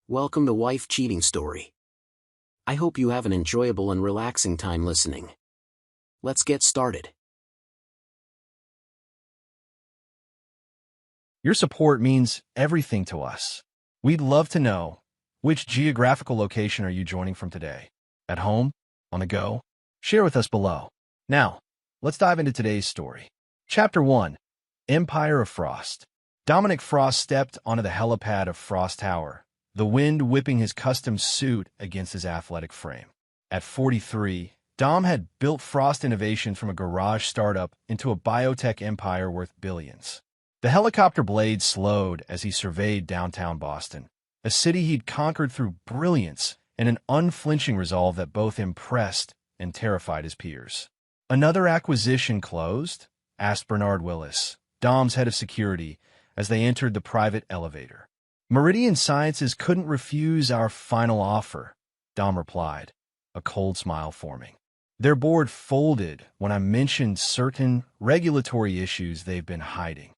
Welcome to Wife Cheating Story. I hope you have an enjoyable and relaxing time listening. Let's get started. Your support means everything to us. We'd love to know, which geographical location are you joining from today? At home? On the go? Share with us below. Now, let's dive into today's story. Chapter 1. Empire of Frost. Dominic Frost stepped onto the helipad of Frost Tower, the wind whipping his custom suit against his athletic frame. At 43, Dom had built Frost Innovation from a garage startup into a biotech empire worth billions. The helicopter blade slowed as he surveyed downtown Boston, a city he'd conquered through brilliance and an unflinching resolve that both impressed and terrified his peers. "Another acquisition closed?" asked Bernard Willis, Dom's head of security, as they entered the private elevator. "Meridian Sciences couldn't refuse our final offer," Dom replied, a cold smile forming. "Their board folded when I mentioned certain regulatory issues they've been hiding."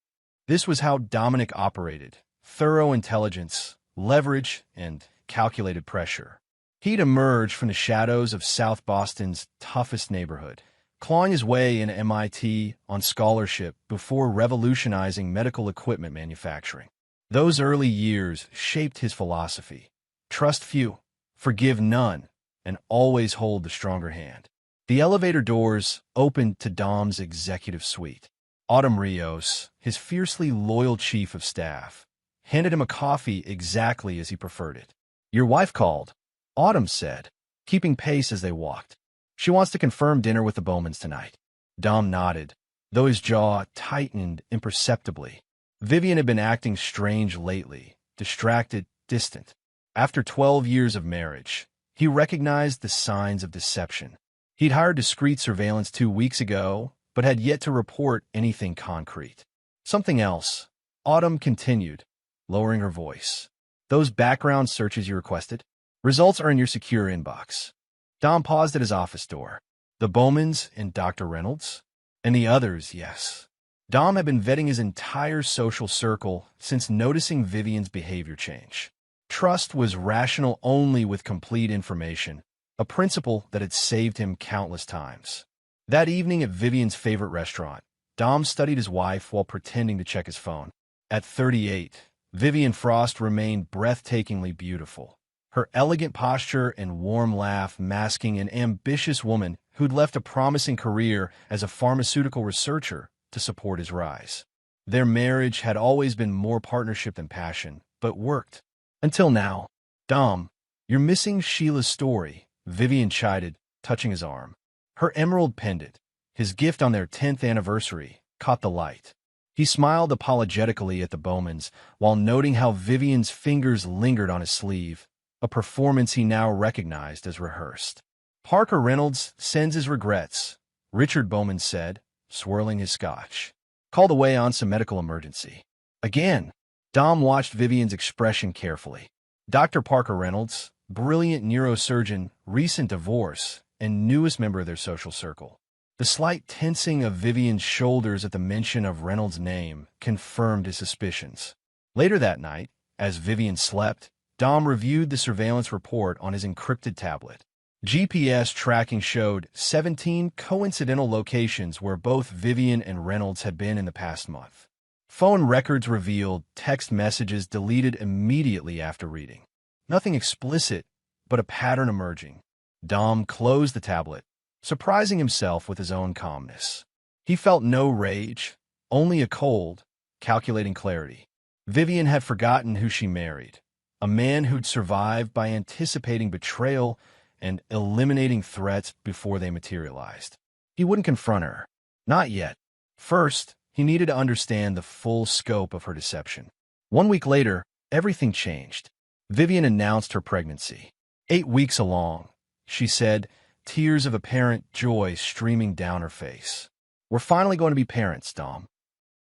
This was how Dominic operated: thorough intelligence, leverage, and calculated pressure. He'd emerged from the shadows of South Boston's toughest neighborhood, clawing his way into MIT on scholarship before revolutionizing medical equipment manufacturing. Those early years shaped his philosophy: trust few, forgive none, and always hold the stronger hand. The elevator doors opened to Dom's executive suite. Autumn Rios, his fiercely loyal chief of staff, handed him a coffee exactly as he preferred it. "Your wife called," Autumn said, keeping pace as they walked. "She wants to confirm dinner with the Bowmans tonight." Dom nodded, though his jaw tightened imperceptibly. Vivian had been acting strange lately, distracted, distant. After 12 years of marriage, he recognized the signs of deception. He'd hired discreet surveillance 2 weeks ago, but had yet to report anything concrete. "Something else," Autumn continued, lowering her voice. "Those background searches you requested? Results are in your secure inbox." Dom paused at his office door. "The Bowmans and Dr. Reynolds? And the others, yes." Dom had been vetting his entire social circle since noticing Vivian's behavior change. Trust was rational only with complete information, a principle that had saved him countless times. That evening at Vivian's favorite restaurant, Dom studied his wife while pretending to check his phone. At 38, Vivian Frost remained breathtakingly beautiful, her elegant posture and warm laugh masking an ambitious woman who'd left a promising career as a pharmaceutical researcher to support his rise. Their marriage had always been more partnership than passion, but worked. Until now. "Dom, you're missing Sheila's story," Vivian chided, touching his arm. Her emerald pendant, his gift on their 10th anniversary, caught the light. He smiled apologetically at the Bowmans while noting how Vivian's fingers lingered on his sleeve, a performance he now recognized as rehearsed. "Parker Reynolds sends his regrets," Richard Bowman said, swirling his scotch. "Called away on some medical emergency." Again, Dom watched Vivian's expression carefully. Dr. Parker Reynolds, brilliant neurosurgeon, recent divorce, and newest member of their social circle. The slight tensing of Vivian's shoulders at the mention of Reynolds' name confirmed his suspicions. Later that night, as Vivian slept, Dom reviewed the surveillance report on his encrypted tablet. GPS tracking showed 17 coincidental locations where both Vivian and Reynolds had been in the past month. Phone records revealed text messages deleted immediately after reading. Nothing explicit, but a pattern emerging. Dom closed the tablet, surprising himself with his own calmness. He felt no rage, only a cold, calculating clarity. Vivian had forgotten who she married, a man who'd survived by anticipating betrayal and eliminating threats before they materialized. He wouldn't confront her. Not yet. First, he needed to understand the full scope of her deception. 1 week later, everything changed. Vivian announced her pregnancy. 8 weeks along, she said, tears of apparent joy streaming down her face. "We're finally going to be parents, Dom."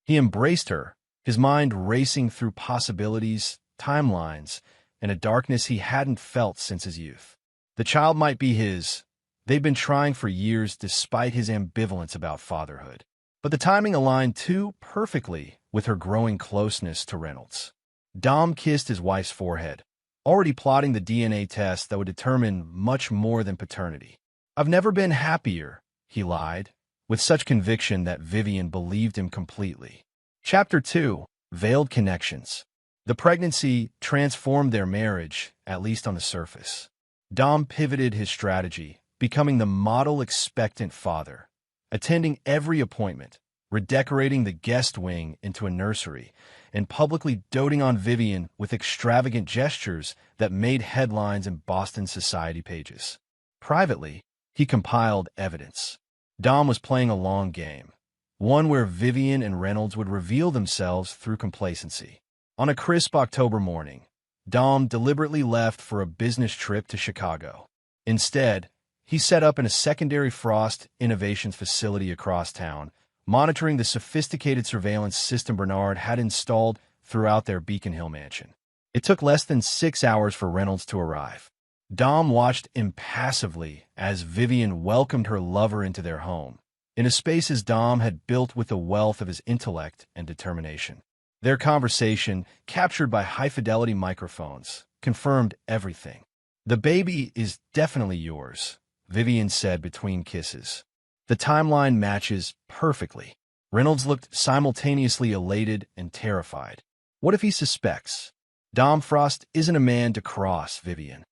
He embraced her, his mind racing through possibilities, timelines, and a darkness he hadn't felt since his youth. The child might be his. They'd been trying for years despite his ambivalence about fatherhood. But the timing aligned too perfectly with her growing closeness to Reynolds. Dom kissed his wife's forehead, already plotting the DNA test that would determine much more than paternity. "I've never been happier," he lied, with such conviction that Vivian believed him completely. Chapter 2. Veiled Connections. The pregnancy transformed their marriage, at least on the surface. Dom pivoted his strategy, becoming the model expectant father, attending every appointment, redecorating the guest wing into a nursery, and publicly doting on Vivian with extravagant gestures that made headlines in Boston society pages. Privately, he compiled evidence. Dom was playing a long game, one where Vivian and Reynolds would reveal themselves through complacency. On a crisp October morning, Dom deliberately left for a business trip to Chicago. Instead, he set up in a secondary Frost Innovations facility across town, monitoring the sophisticated surveillance system Bernard had installed throughout their Beacon Hill mansion. It took less than 6 hours for Reynolds to arrive. Dom watched impassively as Vivian welcomed her lover into their home, in a space his Dom had built with the wealth of his intellect and determination. Their conversation, captured by high-fidelity microphones, confirmed everything. "The baby is definitely yours," Vivian said between kisses. "The timeline matches perfectly." Reynolds looked simultaneously elated and terrified. What if he suspects? Dom Frost isn't a man to cross Vivian.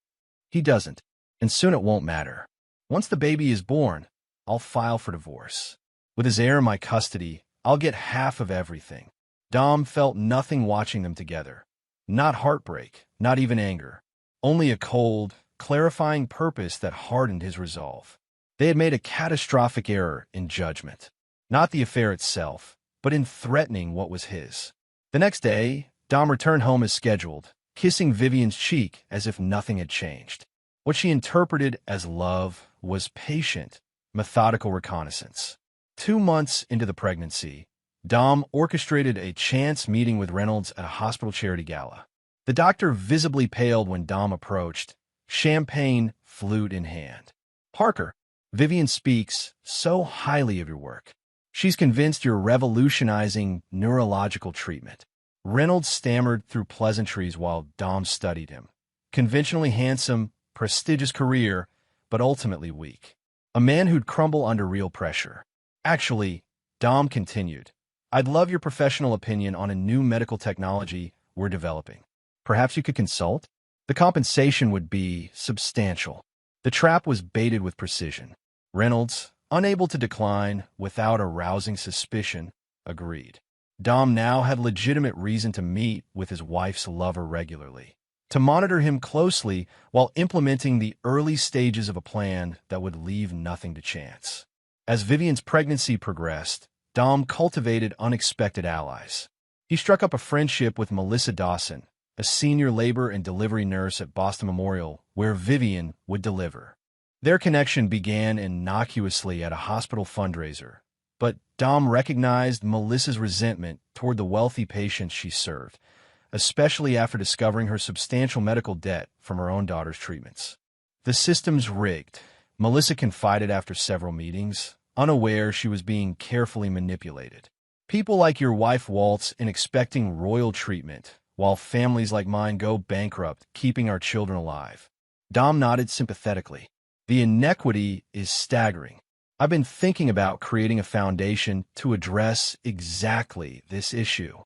He doesn't, and soon it won't matter. Once the baby is born, I'll file for divorce. With his heir in my custody, I'll get half of everything. Dom felt nothing watching them together. Not heartbreak, not even anger. Only a cold, clarifying purpose that hardened his resolve. They had made a catastrophic error in judgment. Not the affair itself, but in threatening what was his. The next day, Dom returned home as scheduled, kissing Vivian's cheek as if nothing had changed. What she interpreted as love was patient, methodical reconnaissance. 2 months into the pregnancy, Dom orchestrated a chance meeting with Reynolds at a hospital charity gala. The doctor visibly paled when Dom approached, champagne flute in hand. "Parker, Vivian speaks so highly of your work. She's convinced you're revolutionizing neurological treatment." Reynolds stammered through pleasantries while Dom studied him. Conventionally handsome, prestigious career, but ultimately weak. A man who'd crumble under real pressure. "Actually," Dom continued, "I'd love your professional opinion on a new medical technology we're developing. Perhaps you could consult? The compensation would be substantial." The trap was baited with precision. Reynolds, unable to decline without arousing suspicion, agreed. Dom now had legitimate reason to meet with his wife's lover regularly, to monitor him closely while implementing the early stages of a plan that would leave nothing to chance. As Vivian's pregnancy progressed, Dom cultivated unexpected allies. He struck up a friendship with Melissa Dawson, a senior labor and delivery nurse at Boston Memorial, where Vivian would deliver. Their connection began innocuously at a hospital fundraiser, but Dom recognized Melissa's resentment toward the wealthy patients she served, especially after discovering her substantial medical debt from her own daughter's treatments. "The system's rigged," Melissa confided after several meetings, unaware she was being carefully manipulated. "People like your wife waltz in expecting royal treatment, while families like mine go bankrupt keeping our children alive." Dom nodded sympathetically. "The inequity is staggering. I've been thinking about creating a foundation to address exactly this issue."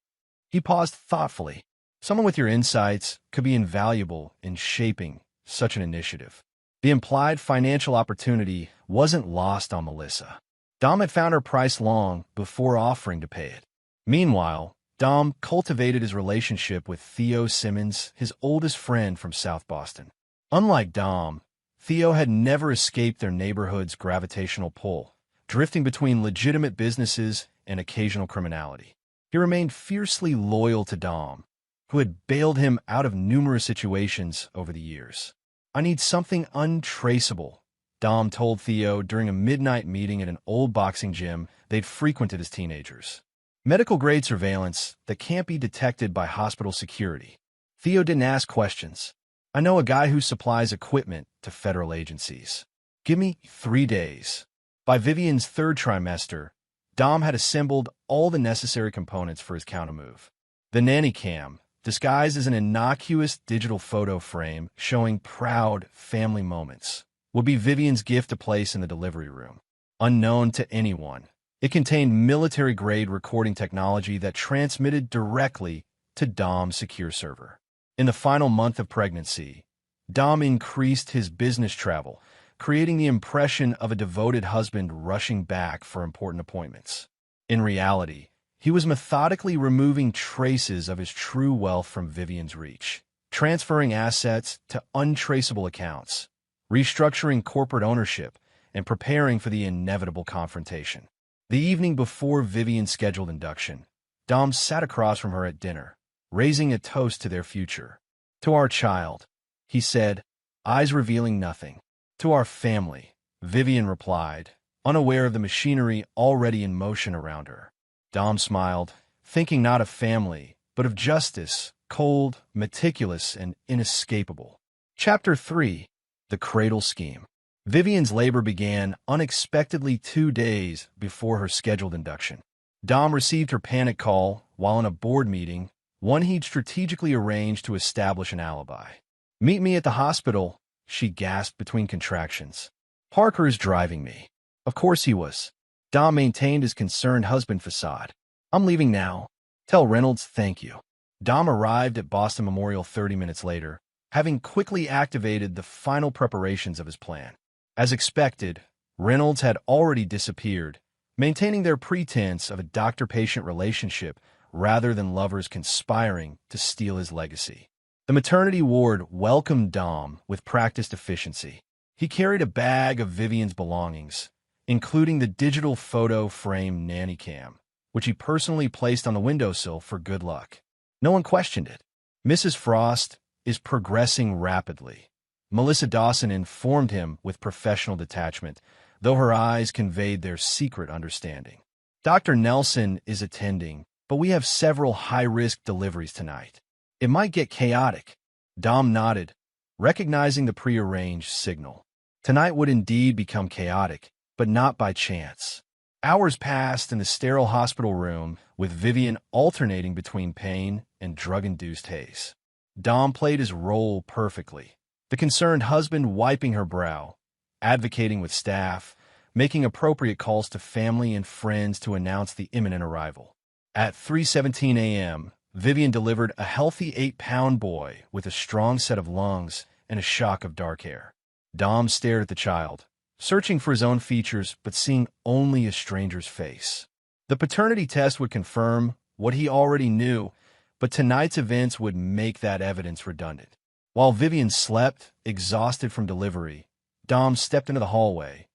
He paused thoughtfully. Someone with your insights could be invaluable in shaping such an initiative. The implied financial opportunity wasn't lost on Melissa. Dom had found her price long before offering to pay it. Meanwhile, Dom cultivated his relationship with Theo Simmons, his oldest friend from South Boston. Unlike Dom, Theo had never escaped their neighborhood's gravitational pull, drifting between legitimate businesses and occasional criminality. He remained fiercely loyal to Dom, who had bailed him out of numerous situations over the years. "I need something untraceable," Dom told Theo during a midnight meeting at an old boxing gym they'd frequented as teenagers. "Medical-grade surveillance that can't be detected by hospital security." Theo didn't ask questions. "I know a guy who supplies equipment to federal agencies. Give me 3 days." By Vivian's 3rd trimester, Dom had assembled all the necessary components for his countermove. The nanny cam, disguised as an innocuous digital photo frame showing proud family moments, would be Vivian's gift to place in the delivery room. Unknown to anyone, it contained military-grade recording technology that transmitted directly to Dom's secure server. In the final month of pregnancy, Dom increased his business travel, creating the impression of a devoted husband rushing back for important appointments. In reality, he was methodically removing traces of his true wealth from Vivian's reach, transferring assets to untraceable accounts, restructuring corporate ownership, and preparing for the inevitable confrontation. The evening before Vivian's scheduled induction, Dom sat across from her at dinner, raising a toast to their future. "To our child," he said, eyes revealing nothing. "To our family," Vivian replied, unaware of the machinery already in motion around her. Dom smiled, thinking not of family, but of justice, cold, meticulous, and inescapable. Chapter 3. The Cradle Scheme. Vivian's labor began unexpectedly 2 days before her scheduled induction. Dom received her panic call while in a board meeting, one he'd strategically arranged to establish an alibi. "Meet me at the hospital," she gasped between contractions. "Parker is driving me." Of course he was. Dom maintained his concerned husband facade. "I'm leaving now. Tell Reynolds thank you." Dom arrived at Boston Memorial 30 minutes later, having quickly activated the final preparations of his plan. As expected, Reynolds had already disappeared, maintaining their pretense of a doctor-patient relationship rather than lovers conspiring to steal his legacy. The maternity ward welcomed Dom with practiced efficiency. He carried a bag of Vivian's belongings, including the digital photo frame nanny cam, which he personally placed on the windowsill for good luck. No one questioned it. "Mrs. Frost is progressing rapidly," Melissa Dawson informed him with professional detachment, though her eyes conveyed their secret understanding. "Dr. Nelson is attending, but we have several high-risk deliveries tonight. It might get chaotic." Dom nodded, recognizing the prearranged signal. Tonight would indeed become chaotic, but not by chance. Hours passed in the sterile hospital room, with Vivian alternating between pain and drug-induced haze. Dom played his role perfectly, the concerned husband wiping her brow, advocating with staff, making appropriate calls to family and friends to announce the imminent arrival. At 3:17 a.m., Vivian delivered a healthy 8-pound boy with a strong set of lungs and a shock of dark hair. Dom stared at the child, searching for his own features but seeing only a stranger's face. The paternity test would confirm what he already knew, but tonight's events would make that evidence redundant. While Vivian slept, exhausted from delivery, Dom stepped into the hallway,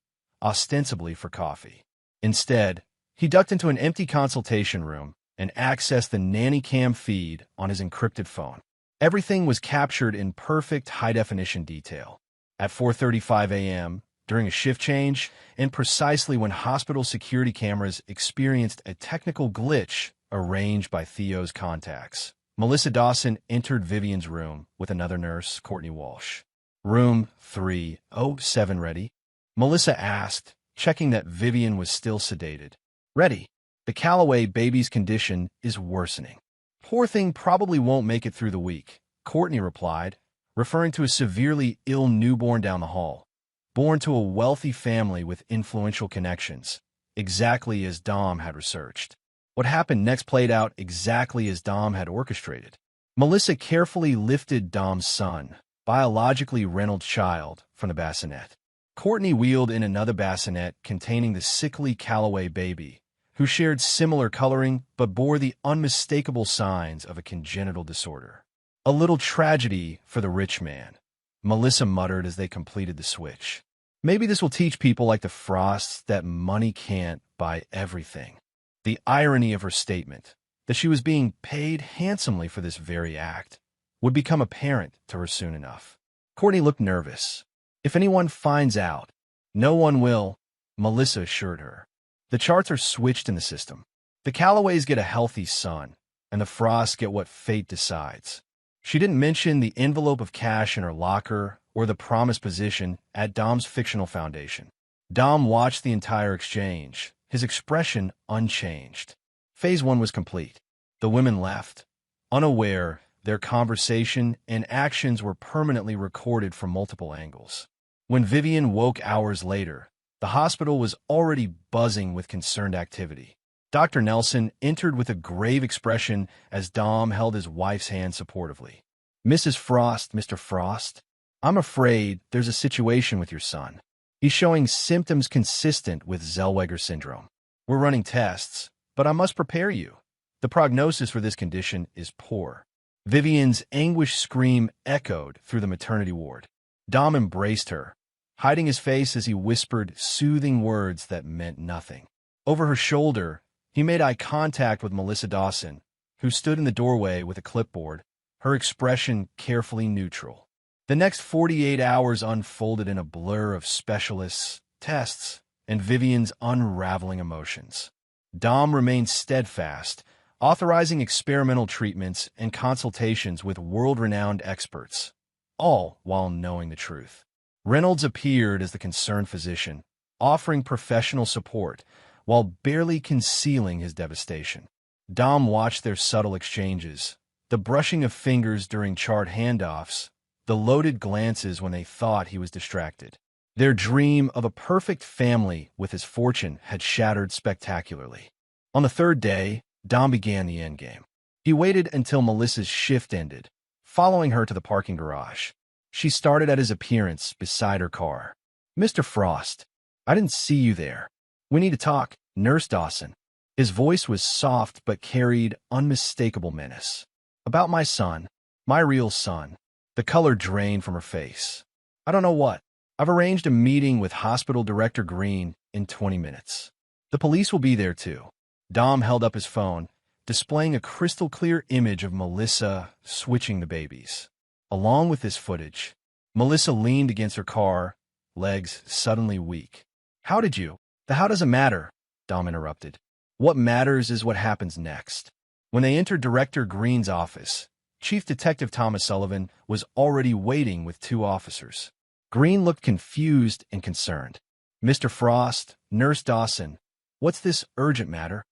ostensibly for coffee. Instead, he ducked into an empty consultation room and accessed the nanny cam feed on his encrypted phone. Everything was captured in perfect high-definition detail. At 4:35 a.m., during a shift change, and precisely when hospital security cameras experienced a technical glitch arranged by Theo's contacts, Melissa Dawson entered Vivian's room with another nurse, Courtney Walsh. "Room 307 ready?" Melissa asked, checking that Vivian was still sedated. "Ready. The Callaway baby's condition is worsening. Poor thing probably won't make it through the week," Courtney replied, referring to a severely ill newborn down the hall. Born to a wealthy family with influential connections, exactly as Dom had researched. What happened next played out exactly as Dom had orchestrated. Melissa carefully lifted Dom's son, biologically Reynolds' child, from the bassinet. Courtney wheeled in another bassinet containing the sickly Callaway baby, who shared similar coloring but bore the unmistakable signs of a congenital disorder. "A little tragedy for the rich man," Melissa muttered as they completed the switch. "Maybe this will teach people like the Frosts that money can't buy everything." The irony of her statement, that she was being paid handsomely for this very act, would become apparent to her soon enough. Courtney looked nervous. "If anyone finds out, no one will," Melissa assured her. "The charts are switched in the system. The Callaways get a healthy son, and the Frosts get what fate decides." She didn't mention the envelope of cash in her locker or the promised position at Dom's fictional foundation. Dom watched the entire exchange, his expression unchanged. Phase 1 was complete. The women left, unaware Their conversation and actions were permanently recorded from multiple angles. When Vivian woke hours later, the hospital was already buzzing with concerned activity. Dr. Nelson entered with a grave expression as Dom held his wife's hand supportively. "Mrs. Frost, Mr. Frost, I'm afraid there's a situation with your son. He's showing symptoms consistent with Zellweger syndrome. We're running tests, but I must prepare you. The prognosis for this condition is poor." Vivian's anguished scream echoed through the maternity ward. Dom embraced her, hiding his face as he whispered soothing words that meant nothing. Over her shoulder, he made eye contact with Melissa Dawson, who stood in the doorway with a clipboard, her expression carefully neutral. The next 48 hours unfolded in a blur of specialists, tests, and Vivian's unraveling emotions. Dom remained steadfast, authorizing experimental treatments and consultations with world-renowned experts, all while knowing the truth. Reynolds appeared as the concerned physician, offering professional support while barely concealing his devastation. Dom watched their subtle exchanges, the brushing of fingers during chart handoffs, the loaded glances when they thought he was distracted. Their dream of a perfect family with his fortune had shattered spectacularly. On the third day, Dom began the endgame. He waited until Melissa's shift ended, following her to the parking garage. She started at his appearance beside her car. "Mr. Frost, I didn't see you there. We need to talk, Nurse Dawson." His voice was soft but carried unmistakable menace. "About my son, my real son." The color drained from her face. "I don't know what. I've arranged a meeting with Hospital Director Green in 20 minutes. The police will be there too." Dom held up his phone, displaying a crystal-clear image of Melissa switching the babies. Along with this footage, Melissa leaned against her car, legs suddenly weak. "How did you?" "The how doesn't matter," Dom interrupted. "What matters is what happens next." When they entered Director Green's office, Chief Detective Thomas Sullivan was already waiting with 2 officers. Green looked confused and concerned. "Mr. Frost, Nurse Dawson, what's this urgent matter?"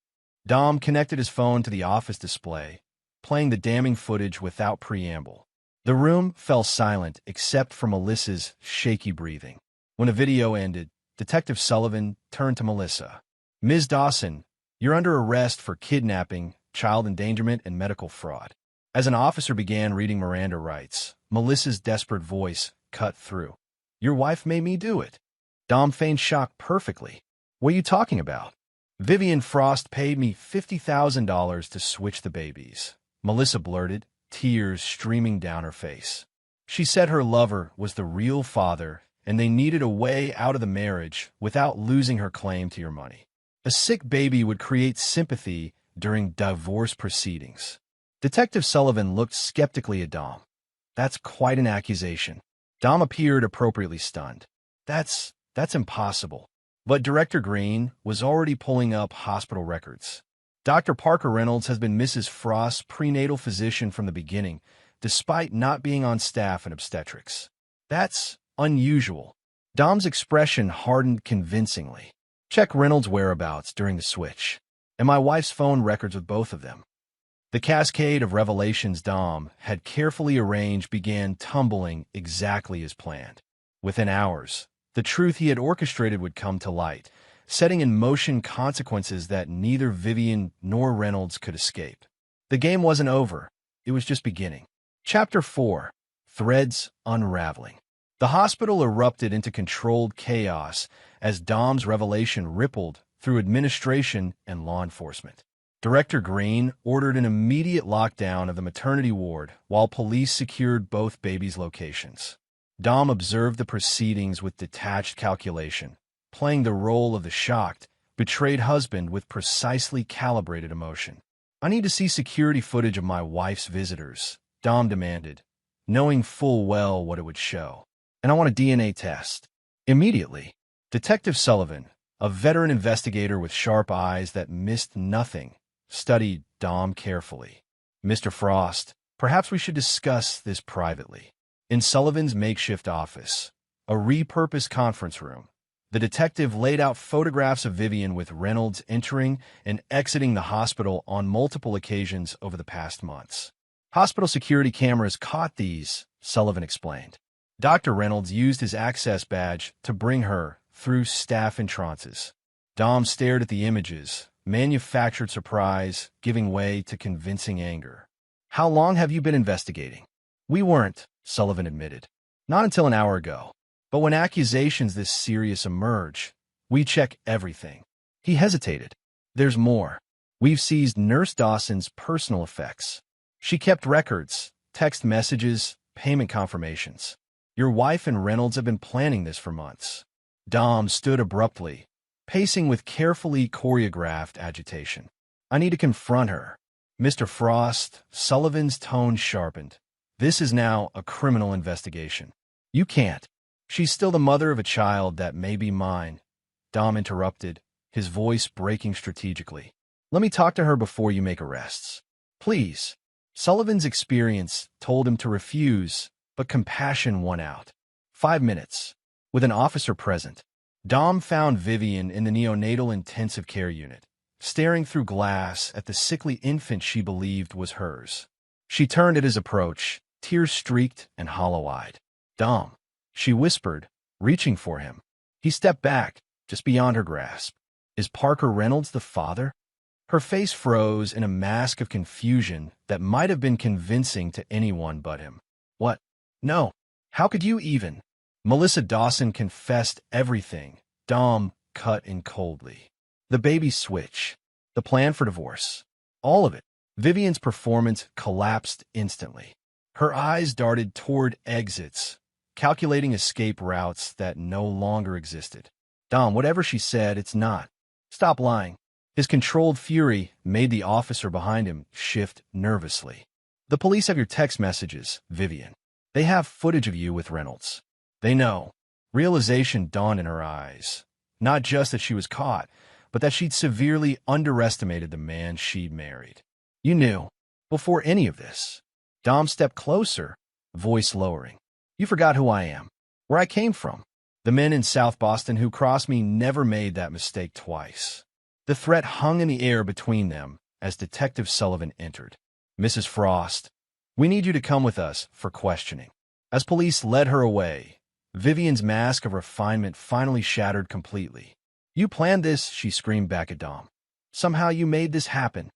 Dom connected his phone to the office display, playing the damning footage without preamble. The room fell silent except for Melissa's shaky breathing. When the video ended, Detective Sullivan turned to Melissa. "Ms. Dawson, you're under arrest for kidnapping, child endangerment, and medical fraud." As an officer began reading Miranda rights, Melissa's desperate voice cut through. "Your wife made me do it." Dom feigned shock perfectly. "What are you talking about?" "Vivian Frost paid me $50,000 to switch the babies," Melissa blurted, tears streaming down her face. "She said her lover was the real father and they needed a way out of the marriage without losing her claim to your money. A sick baby would create sympathy during divorce proceedings." Detective Sullivan looked skeptically at Dom. "That's quite an accusation." Dom appeared appropriately stunned. That's impossible." But Director Green was already pulling up hospital records. "Dr. Parker Reynolds has been Mrs. Frost's prenatal physician from the beginning, despite not being on staff in obstetrics. That's unusual." Dom's expression hardened convincingly. "Check Reynolds' whereabouts during the switch, and my wife's phone records with both of them." The cascade of revelations Dom had carefully arranged began tumbling exactly as planned. Within hours, the truth he had orchestrated would come to light, setting in motion consequences that neither Vivian nor Reynolds could escape. The game wasn't over. It was just beginning. Chapter 4: Threads Unraveling. The hospital erupted into controlled chaos as Dom's revelation rippled through administration and law enforcement. Director Green ordered an immediate lockdown of the maternity ward while police secured both babies' locations. Dom observed the proceedings with detached calculation, playing the role of the shocked, betrayed husband with precisely calibrated emotion. "I need to see security footage of my wife's visitors," Dom demanded, knowing full well what it would show. "And I want a DNA test. Immediately." Detective Sullivan, a veteran investigator with sharp eyes that missed nothing, studied Dom carefully. "Mr. Frost, perhaps we should discuss this privately." In Sullivan's makeshift office, a repurposed conference room, the detective laid out photographs of Vivian with Reynolds entering and exiting the hospital on multiple occasions over the past months. Hospital security cameras caught these, Sullivan explained. Dr. Reynolds used his access badge to bring her through staff entrances. Dom stared at the images, manufactured surprise giving way to convincing anger. How long have you been investigating? We weren't, Sullivan admitted. Not until an hour ago. But when accusations this serious emerge, we check everything. He hesitated. There's more. We've seized Nurse Dawson's personal effects. She kept records, text messages, payment confirmations. Your wife and Reynolds have been planning this for months. Dom stood abruptly, pacing with carefully choreographed agitation. I need to confront her. Mr. Frost, Sullivan's tone sharpened. This is now a criminal investigation. You can't. She's still the mother of a child that may be mine. Dom interrupted, his voice breaking strategically. Let me talk to her before you make arrests. Please. Sullivan's experience told him to refuse, but compassion won out. 5 minutes. With an officer present, Dom found Vivian in the neonatal intensive care unit, staring through glass at the sickly infant she believed was hers. She turned at his approach, tear-streaked and hollow-eyed. Dom, she whispered, reaching for him. He stepped back, just beyond her grasp. Is Parker Reynolds the father? Her face froze in a mask of confusion that might have been convincing to anyone but him. What? No. How could you even? Melissa Dawson confessed everything. Dom cut in coldly. The baby switch. The plan for divorce. All of it. Vivian's performance collapsed instantly. Her eyes darted toward exits, calculating escape routes that no longer existed. Dom, whatever she said, it's not. Stop lying. His controlled fury made the officer behind him shift nervously. The police have your text messages, Vivian. They have footage of you with Reynolds. They know. Realization dawned in her eyes. Not just that she was caught, but that she'd severely underestimated the man she'd married. You knew. Before any of this. Dom stepped closer, voice lowering. You forgot who I am. Where I came from. The men in South Boston who crossed me never made that mistake twice. The threat hung in the air between them as Detective Sullivan entered. Mrs. Frost, we need you to come with us for questioning. As police led her away, Vivian's mask of refinement finally shattered completely. You planned this, she screamed back at Dom. Somehow you made this happen.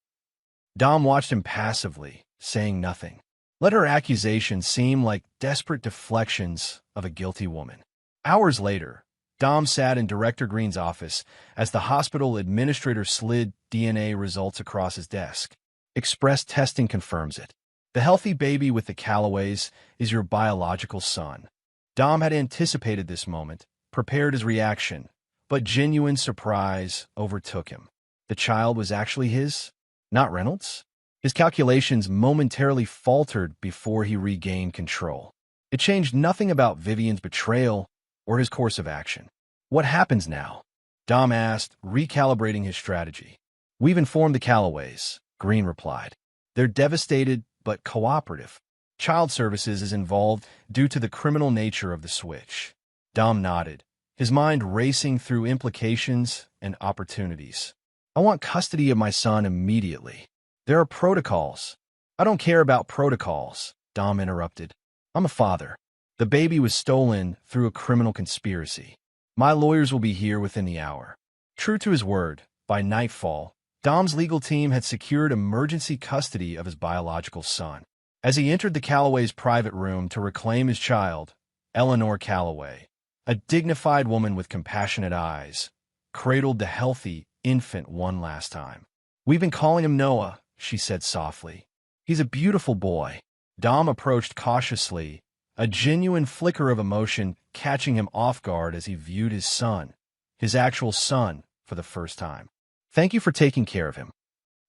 Dom watched him passively, saying nothing. Let her accusations seem like desperate deflections of a guilty woman. Hours later, Dom sat in Director Green's office as the hospital administrator slid DNA results across his desk. Express testing confirms it. The healthy baby with the Callaways is your biological son. Dom had anticipated this moment, prepared his reaction, but genuine surprise overtook him. The child was actually his, not Reynolds'? His calculations momentarily faltered before he regained control. It changed nothing about Vivian's betrayal or his course of action. What happens now? Dom asked, recalibrating his strategy. We've informed the Callaways, Green replied. They're devastated but cooperative. Child Services is involved due to the criminal nature of the switch. Dom nodded, his mind racing through implications and opportunities. I want custody of my son immediately. There are protocols. I don't care about protocols, Dom interrupted. I'm a father. The baby was stolen through a criminal conspiracy. My lawyers will be here within the hour. True to his word, by nightfall, Dom's legal team had secured emergency custody of his biological son. As he entered the Callaways' private room to reclaim his child, Eleanor Callaway, a dignified woman with compassionate eyes, cradled the healthy infant one last time. We've been calling him Noah, she said softly. He's a beautiful boy. Dom approached cautiously, a genuine flicker of emotion catching him off guard as he viewed his son, his actual son, for the first time. Thank you for taking care of him.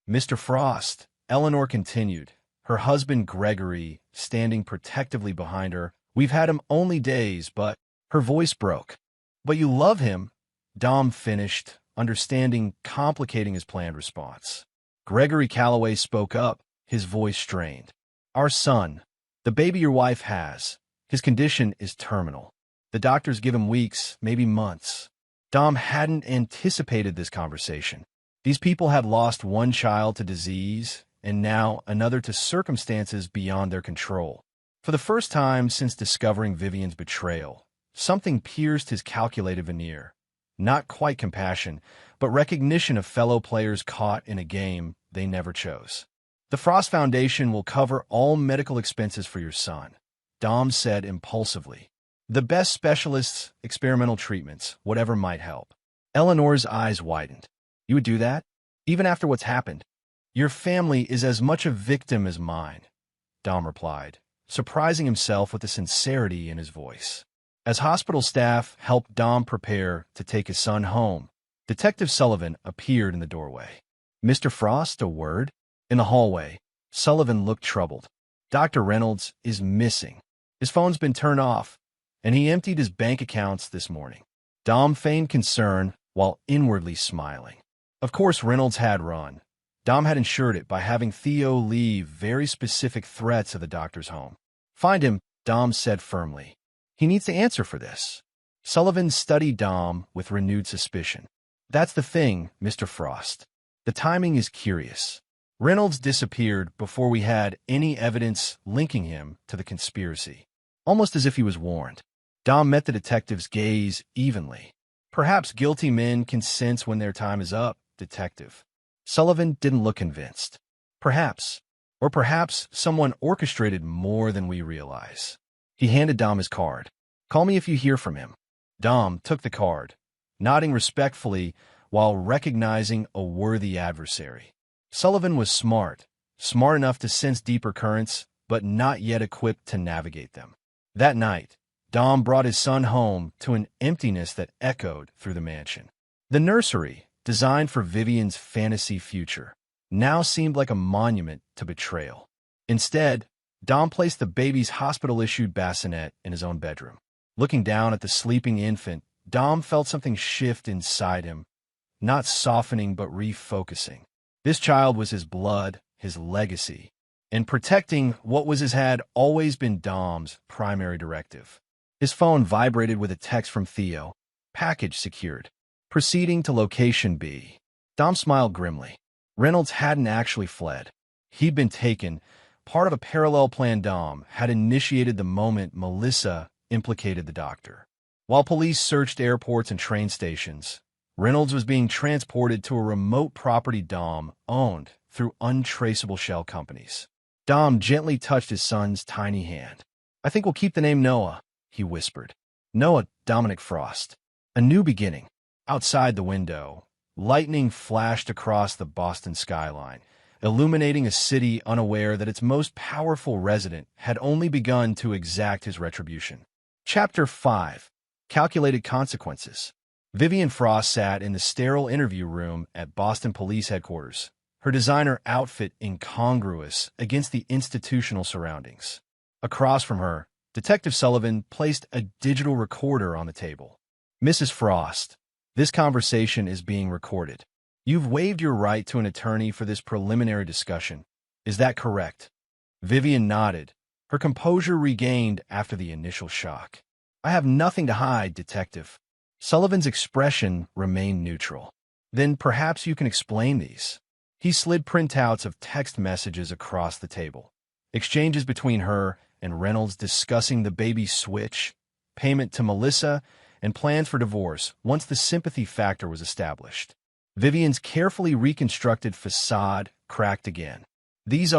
Mr. Frost, Eleanor continued, her husband Gregory standing protectively behind her. We've had him only days, but her voice broke. But you love him, Dom finished, understanding complicating his planned response. Gregory Callaway spoke up, his voice strained. Our son, the baby your wife has, his condition is terminal. The doctors give him weeks, maybe months. Dom hadn't anticipated this conversation. These people had lost one child to disease, and now another to circumstances beyond their control. For the first time since discovering Vivian's betrayal, something pierced his calculated veneer. Not quite compassion, but recognition of fellow players caught in a game they never chose. "The Frost Foundation will cover all medical expenses for your son," Dom said impulsively. "The best specialists, experimental treatments, whatever might help." Eleanor's eyes widened. "You would do that? Even after what's happened?" "Your family is as much a victim as mine," Dom replied, surprising himself with the sincerity in his voice. As hospital staff helped Dom prepare to take his son home, Detective Sullivan appeared in the doorway. "Mr. Frost, a word?" In the hallway, Sullivan looked troubled. "Dr. Reynolds is missing. His phone's been turned off, and he emptied his bank accounts this morning." Dom feigned concern while inwardly smiling. Of course Reynolds had run. Dom had ensured it by having Theo leave very specific threats of the doctor's home. "Find him," Dom said firmly. "He needs to answer for this." Sullivan studied Dom with renewed suspicion. "That's the thing, Mr. Frost. The timing is curious. Reynolds disappeared before we had any evidence linking him to the conspiracy, almost as if he was warned." Dom met the detective's gaze evenly. "Perhaps guilty men can sense when their time is up, Detective." Sullivan didn't look convinced. "Perhaps. Or perhaps someone orchestrated more than we realize." He handed Dom his card. "Call me if you hear from him." Dom took the card, nodding respectfully while recognizing a worthy adversary. Sullivan was smart enough to sense deeper currents, but not yet equipped to navigate them. That night, Dom brought his son home to an emptiness that echoed through the mansion. The nursery, designed for Vivian's fantasy future, now seemed like a monument to betrayal. Instead, Dom placed the baby's hospital-issued bassinet in his own bedroom. Looking down at the sleeping infant, Dom felt something shift inside him, not softening but refocusing. This child was his blood, his legacy, and protecting what was his had always been Dom's primary directive. His phone vibrated with a text from Theo. "Package secured. Proceeding to location B." Dom smiled grimly. Reynolds hadn't actually fled. He'd been taken, part of a parallel plan Dom had initiated the moment Melissa implicated the doctor. While police searched airports and train stations, Reynolds was being transported to a remote property Dom owned through untraceable shell companies. Dom gently touched his son's tiny hand. "I think we'll keep the name Noah," he whispered. "Noah Dominic Frost. A new beginning." Outside the window, lightning flashed across the Boston skyline, illuminating a city unaware that its most powerful resident had only begun to exact his retribution. Chapter 5. Calculated Consequences. Vivian Frost sat in the sterile interview room at Boston Police Headquarters, her designer outfit incongruous against the institutional surroundings. Across from her, Detective Sullivan placed a digital recorder on the table. "Mrs. Frost, this conversation is being recorded. You've waived your right to an attorney for this preliminary discussion. Is that correct?" Vivian nodded, her composure regained after the initial shock. "I have nothing to hide, Detective." Sullivan's expression remained neutral. "Then perhaps you can explain these." He slid printouts of text messages across the table. Exchanges between her and Reynolds discussing the baby switch, payment to Melissa, and plans for divorce once the sympathy factor was established. Vivian's carefully reconstructed facade cracked again. These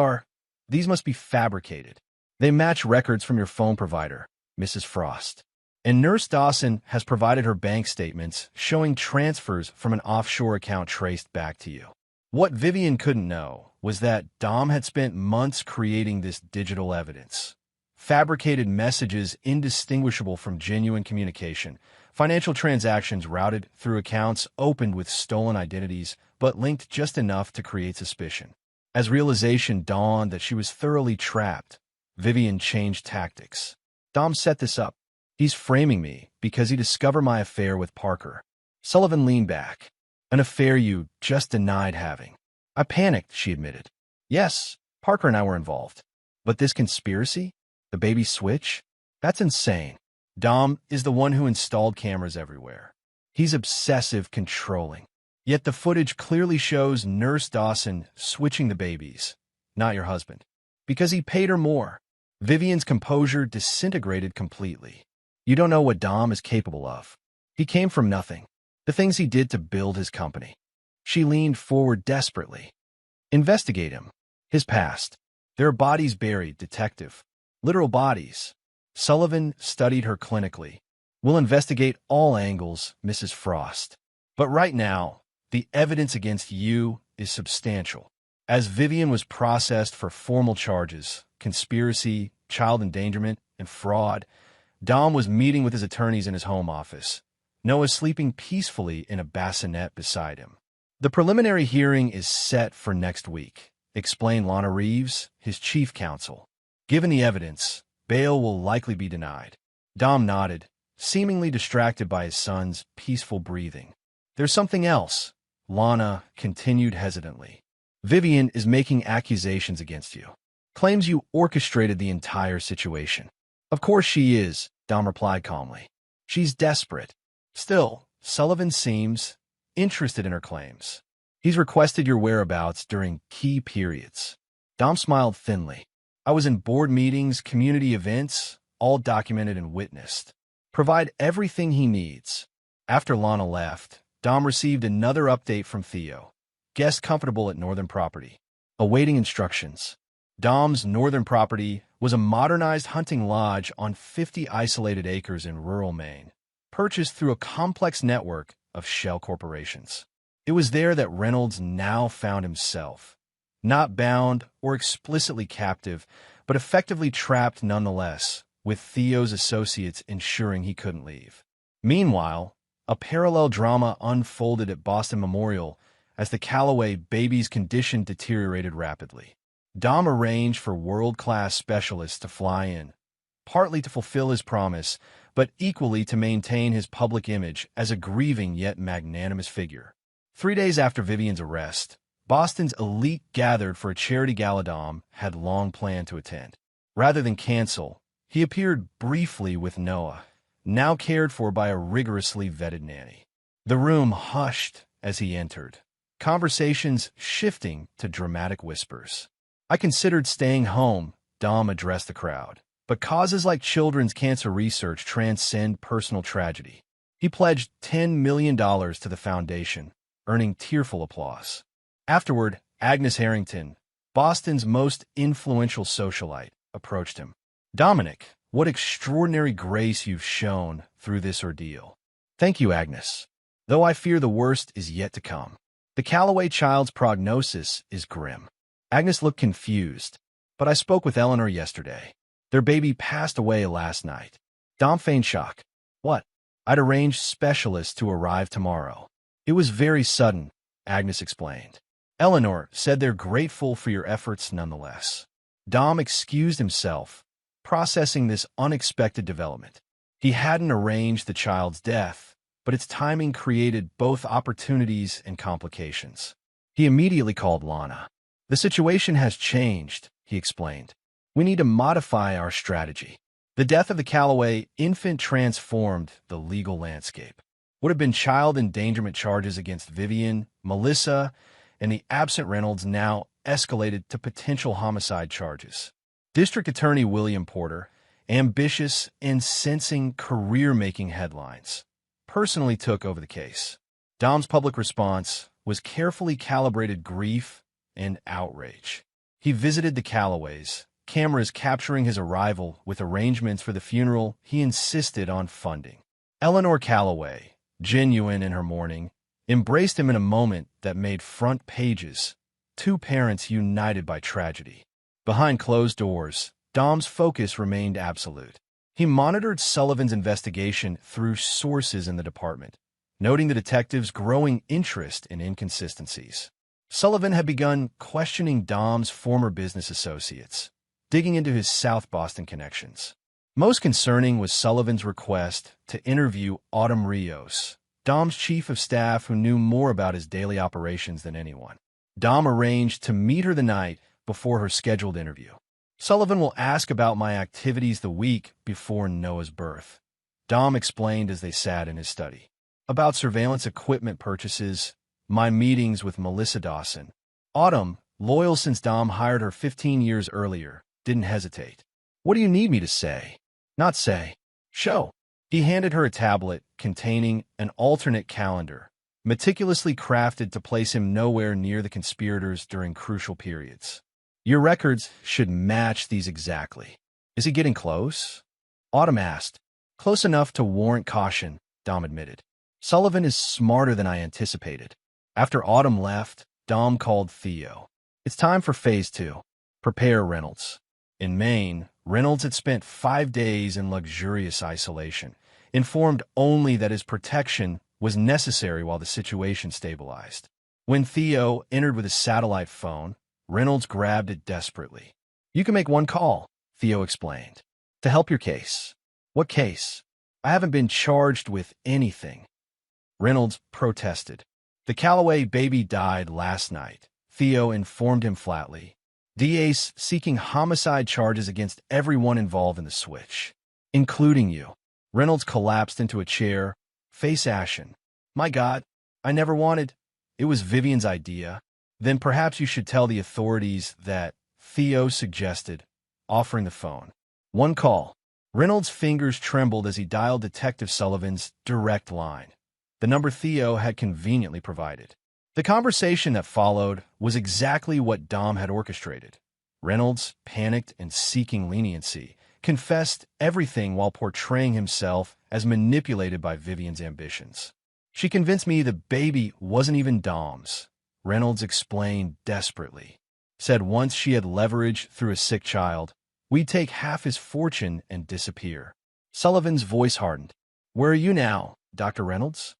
must be fabricated. They match records from your phone provider, Mrs. Frost. And Nurse Dawson has provided her bank statements showing transfers from an offshore account traced back to you." What Vivian couldn't know was that Dom had spent months creating this digital evidence. Fabricated messages indistinguishable from genuine communication, financial transactions routed through accounts opened with stolen identities, but linked just enough to create suspicion. As realization dawned that she was thoroughly trapped, Vivian changed tactics. "Dom set this up. He's framing me because he discovered my affair with Parker." Sullivan leaned back. "An affair you just denied having." "I panicked," she admitted. "Yes, Parker and I were involved. But this conspiracy? The baby switch? That's insane. Dom is the one who installed cameras everywhere. He's obsessive controlling. Yet the footage clearly shows Nurse Dawson switching the babies, not your husband. Because he paid her more. Vivian's composure disintegrated completely. You don't know what Dom is capable of. He came from nothing. The things he did to build his company. She leaned forward desperately. Investigate him. His past. There are bodies buried, detective. Literal bodies. Sullivan studied her clinically. We'll investigate all angles, Mrs. Frost. But right now, the evidence against you is substantial. As Vivian was processed for formal charges, conspiracy, child endangerment, and fraud, Dom was meeting with his attorneys in his home office. Noah sleeping peacefully in a bassinet beside him. The preliminary hearing is set for next week, explained Lana Reeves, his chief counsel. Given the evidence, bail will likely be denied. Dom nodded, seemingly distracted by his son's peaceful breathing. There's something else, Lana continued hesitantly. Vivian is making accusations against you. Claims you orchestrated the entire situation. Of course she is, Dom replied calmly. She's desperate. Still, Sullivan seems interested in her claims. He's requested your whereabouts during key periods. Dom smiled thinly. I was in board meetings, community events, all documented and witnessed. Provide everything he needs. After Lana left, Dom received another update from Theo. Guest comfortable at Northern Property. Awaiting instructions. Dom's Northern Property was a modernized hunting lodge on 50 isolated acres in rural Maine, purchased through a complex network of shell corporations. It was there that Reynolds now found himself, not bound or explicitly captive, but effectively trapped nonetheless, with Theo's associates ensuring he couldn't leave. Meanwhile, a parallel drama unfolded at Boston Memorial as the Callaway baby's condition deteriorated rapidly. Dom arranged for world-class specialists to fly in, partly to fulfill his promise, but equally to maintain his public image as a grieving yet magnanimous figure. 3 days after Vivian's arrest, Boston's elite gathered for a charity gala Dom had long planned to attend. Rather than cancel, he appeared briefly with Noah, now cared for by a rigorously vetted nanny. The room hushed as he entered, conversations shifting to dramatic whispers. I considered staying home, Dom addressed the crowd. But causes like children's cancer research transcend personal tragedy. He pledged $10 million to the foundation, earning tearful applause. Afterward, Agnes Harrington, Boston's most influential socialite, approached him. Dominic, what extraordinary grace you've shown through this ordeal. Thank you, Agnes. Though I fear the worst is yet to come. The Callaway child's prognosis is grim. Agnes looked confused, but I spoke with Eleanor yesterday. Their baby passed away last night. Dom feigned shock. What? I'd arranged specialists to arrive tomorrow. It was very sudden, Agnes explained. Eleanor said they're grateful for your efforts nonetheless. Dom excused himself, processing this unexpected development. He hadn't arranged the child's death, but its timing created both opportunities and complications. He immediately called Lana. The situation has changed, he explained. We need to modify our strategy. The death of the Callaway infant transformed the legal landscape. Would have been child endangerment charges against Vivian, Melissa, and the absent Reynolds now escalated to potential homicide charges. District Attorney William Porter, ambitious and sensing career-making headlines, personally took over the case. Dom's public response was carefully calibrated grief and outrage. He visited the Callaways, cameras capturing his arrival with arrangements for the funeral he insisted on funding. Eleanor Callaway, genuine in her mourning, embraced him in a moment that made front pages, two parents united by tragedy. Behind closed doors, Dom's focus remained absolute. He monitored Sullivan's investigation through sources in the department, noting the detective's growing interest in inconsistencies. Sullivan had begun questioning Dom's former business associates, digging into his South Boston connections. Most concerning was Sullivan's request to interview Autumn Rios, Dom's chief of staff who knew more about his daily operations than anyone. Dom arranged to meet her the night before her scheduled interview. Sullivan will ask about my activities the week before Noah's birth, Dom explained as they sat in his study. About surveillance equipment purchases, my meetings with Melissa Dawson. Autumn, loyal since Dom hired her 15 years earlier, didn't hesitate. What do you need me to say? Not say. Show. He handed her a tablet containing an alternate calendar, meticulously crafted to place him nowhere near the conspirators during crucial periods. Your records should match these exactly. Is he getting close? Autumn asked. Close enough to warrant caution, Dom admitted. Sullivan is smarter than I anticipated. After Autumn left, Dom called Theo. It's time for Phase 2. Prepare Reynolds. In Maine, Reynolds had spent 5 days in luxurious isolation, informed only that his protection was necessary while the situation stabilized. When Theo entered with his satellite phone, Reynolds grabbed it desperately. You can make one call, Theo explained, to help your case. What case? I haven't been charged with anything. Reynolds protested. The Calloway baby died last night, Theo informed him flatly. DA's seeking homicide charges against everyone involved in the switch, including you. Reynolds collapsed into a chair, face ashen. My God, I never wanted. It was Vivian's idea. Then perhaps you should tell the authorities that, Theo suggested, offering the phone. One call. Reynolds' fingers trembled as he dialed Detective Sullivan's direct line, the number Theo had conveniently provided. The conversation that followed was exactly what Dom had orchestrated. Reynolds, panicked and seeking leniency, confessed everything while portraying himself as manipulated by Vivian's ambitions. She convinced me the baby wasn't even Dom's, Reynolds explained desperately. Said once she had leverage through a sick child, we'd take half his fortune and disappear. Sullivan's voice hardened. Where are you now, Dr. Reynolds?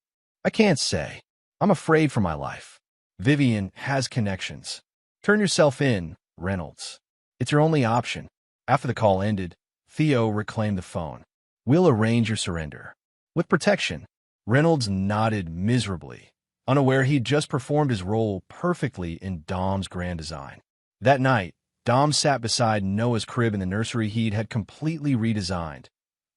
I can't say. I'm afraid for my life. Vivian has connections. Turn yourself in, Reynolds. It's your only option. After the call ended, Theo reclaimed the phone. We'll arrange your surrender. With protection. Reynolds nodded miserably, unaware he'd just performed his role perfectly in Dom's grand design. That night, Dom sat beside Noah's crib in the nursery he had completely redesigned,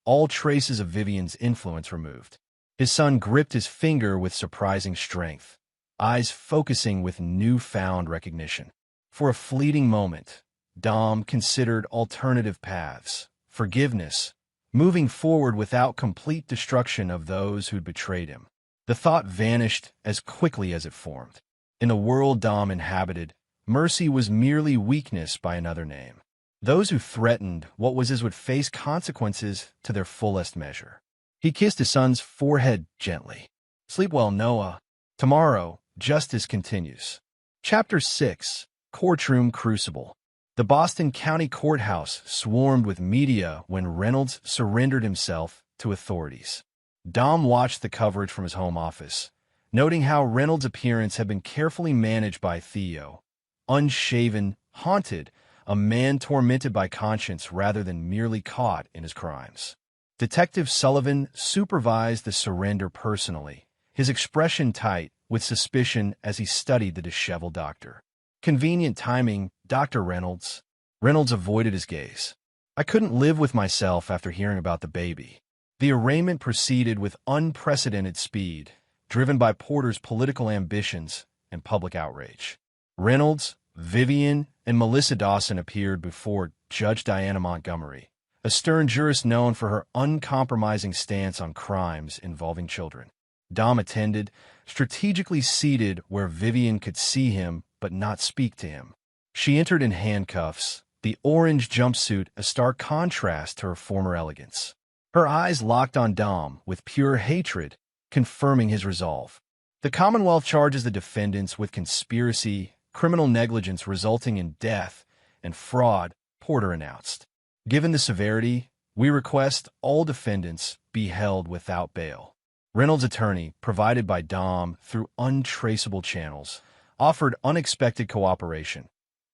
all traces of Vivian's influence removed. His son gripped his finger with surprising strength, eyes focusing with newfound recognition. For a fleeting moment, Dom considered alternative paths, forgiveness, moving forward without complete destruction of those who'd betrayed him. The thought vanished as quickly as it formed. In the world Dom inhabited, mercy was merely weakness by another name. Those who threatened what was his would face consequences to their fullest measure. He kissed his son's forehead gently. Sleep well, Noah. Tomorrow, justice continues. Chapter 6. Courtroom Crucible. The Boston County Courthouse swarmed with media when Reynolds surrendered himself to authorities. Dom watched the coverage from his home office, noting how Reynolds' appearance had been carefully managed by Theo. Unshaven, haunted, a man tormented by conscience rather than merely caught in his crimes. Detective Sullivan supervised the surrender personally, his expression tight with suspicion as he studied the disheveled doctor. Convenient timing, Dr. Reynolds. Reynolds avoided his gaze. I couldn't live with myself after hearing about the baby. The arraignment proceeded with unprecedented speed, driven by Porter's political ambitions and public outrage. Reynolds, Vivian, and Melissa Dawson appeared before Judge Diana Montgomery, a stern jurist known for her uncompromising stance on crimes involving children. Dom attended, strategically seated where Vivian could see him but not speak to him. She entered in handcuffs, the orange jumpsuit a stark contrast to her former elegance. Her eyes locked on Dom with pure hatred, confirming his resolve. The Commonwealth charges the defendants with conspiracy, criminal negligence resulting in death, and fraud, Porter announced. Given the severity, we request all defendants be held without bail. Reynolds' attorney, provided by Dom through untraceable channels, offered unexpected cooperation.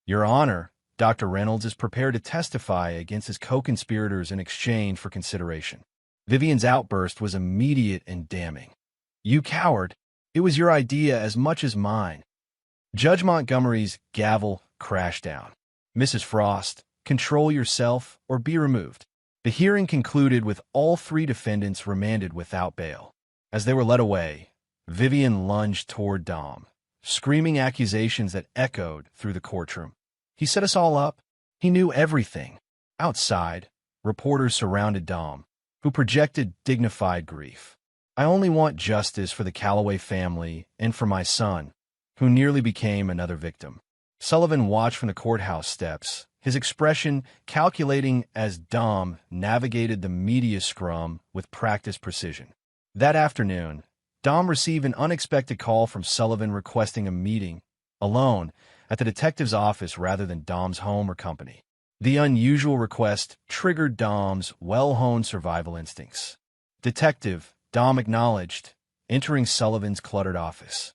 Your Honor, Dr. Reynolds is prepared to testify against his co-conspirators in exchange for consideration. Vivian's outburst was immediate and damning. You coward! It was your idea as much as mine. Judge Montgomery's gavel crashed down. Mrs. Frost, control yourself or be removed. The hearing concluded with all 3 defendants remanded without bail. As they were led away, Vivian lunged toward Dom, screaming accusations that echoed through the courtroom. He set us all up. He knew everything. Outside, reporters surrounded Dom, who projected dignified grief. I only want justice for the Calloway family and for my son, who nearly became another victim. Sullivan watched from the courthouse steps, his expression calculating as Dom navigated the media scrum with practiced precision. That afternoon, Dom received an unexpected call from Sullivan requesting a meeting, alone, at the detective's office rather than Dom's home or company. The unusual request triggered Dom's well-honed survival instincts. "Detective," Dom acknowledged, entering Sullivan's cluttered office.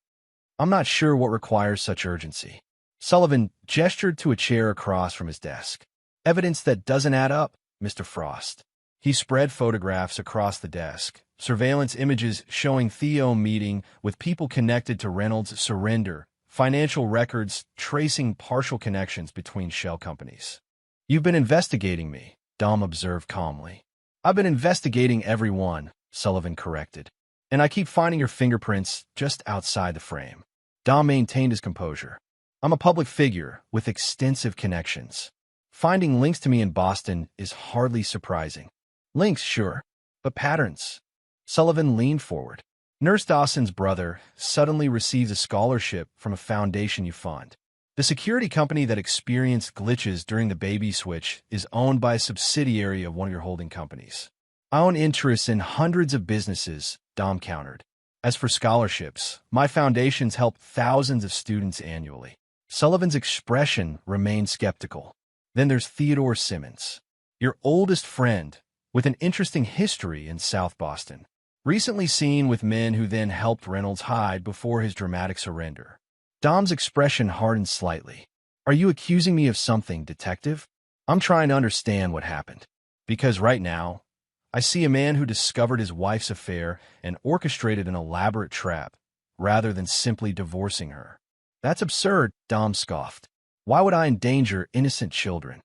"I'm not sure what requires such urgency." Sullivan gestured to a chair across from his desk. "Evidence that doesn't add up, Mr. Frost." He spread photographs across the desk, surveillance images showing Theo meeting with people connected to Reynolds' surrender, financial records tracing partial connections between shell companies. "You've been investigating me," Dom observed calmly. "I've been investigating everyone," Sullivan corrected. "And I keep finding your fingerprints just outside the frame." Dom maintained his composure. "I'm a public figure with extensive connections. Finding links to me in Boston is hardly surprising." "Links, sure, but patterns." Sullivan leaned forward. "Nurse Dawson's brother suddenly receives a scholarship from a foundation you fund. The security company that experienced glitches during the baby switch is owned by a subsidiary of one of your holding companies. I own interests in hundreds of businesses," Dom countered. "As for scholarships, my foundations help thousands of students annually." Sullivan's expression remained skeptical. "Then there's Theodore Simmons, your oldest friend, with an interesting history in South Boston. Recently seen with men who then helped Reynolds hide before his dramatic surrender." Dom's expression hardened slightly. "Are you accusing me of something, detective? I'm trying to understand what happened. Because right now, I see a man who discovered his wife's affair and orchestrated an elaborate trap, rather than simply divorcing her." "That's absurd," Dom scoffed. "Why would I endanger innocent children?"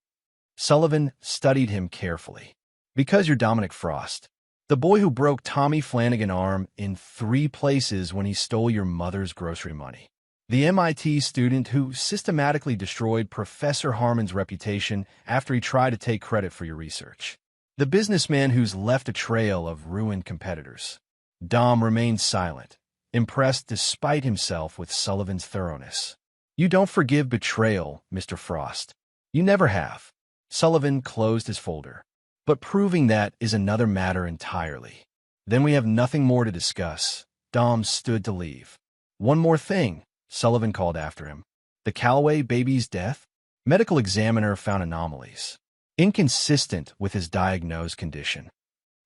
Sullivan studied him carefully. "Because you're Dominic Frost, the boy who broke Tommy Flanagan's arm in 3 places when he stole your mother's grocery money. The MIT student who systematically destroyed Professor Harmon's reputation after he tried to take credit for your research. The businessman who's left a trail of ruined competitors." Dom remained silent, impressed despite himself with Sullivan's thoroughness. "You don't forgive betrayal, Mr. Frost. You never have." Sullivan closed his folder. "But proving that is another matter entirely." "Then we have nothing more to discuss." Dom stood to leave. "One more thing," Sullivan called after him. "The Calloway baby's death? Medical examiner found anomalies, inconsistent with his diagnosed condition."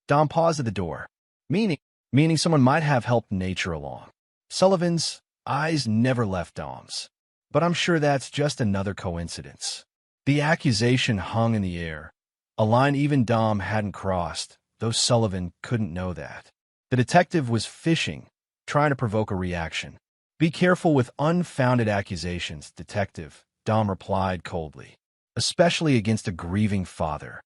Dom paused at the door. Meaning someone might have helped nature along." Sullivan's eyes never left Dom's. "But I'm sure that's just another coincidence." The accusation hung in the air, a line even Dom hadn't crossed, though Sullivan couldn't know that. The detective was fishing, trying to provoke a reaction. "Be careful with unfounded accusations, detective," Dom replied coldly, "especially against a grieving father."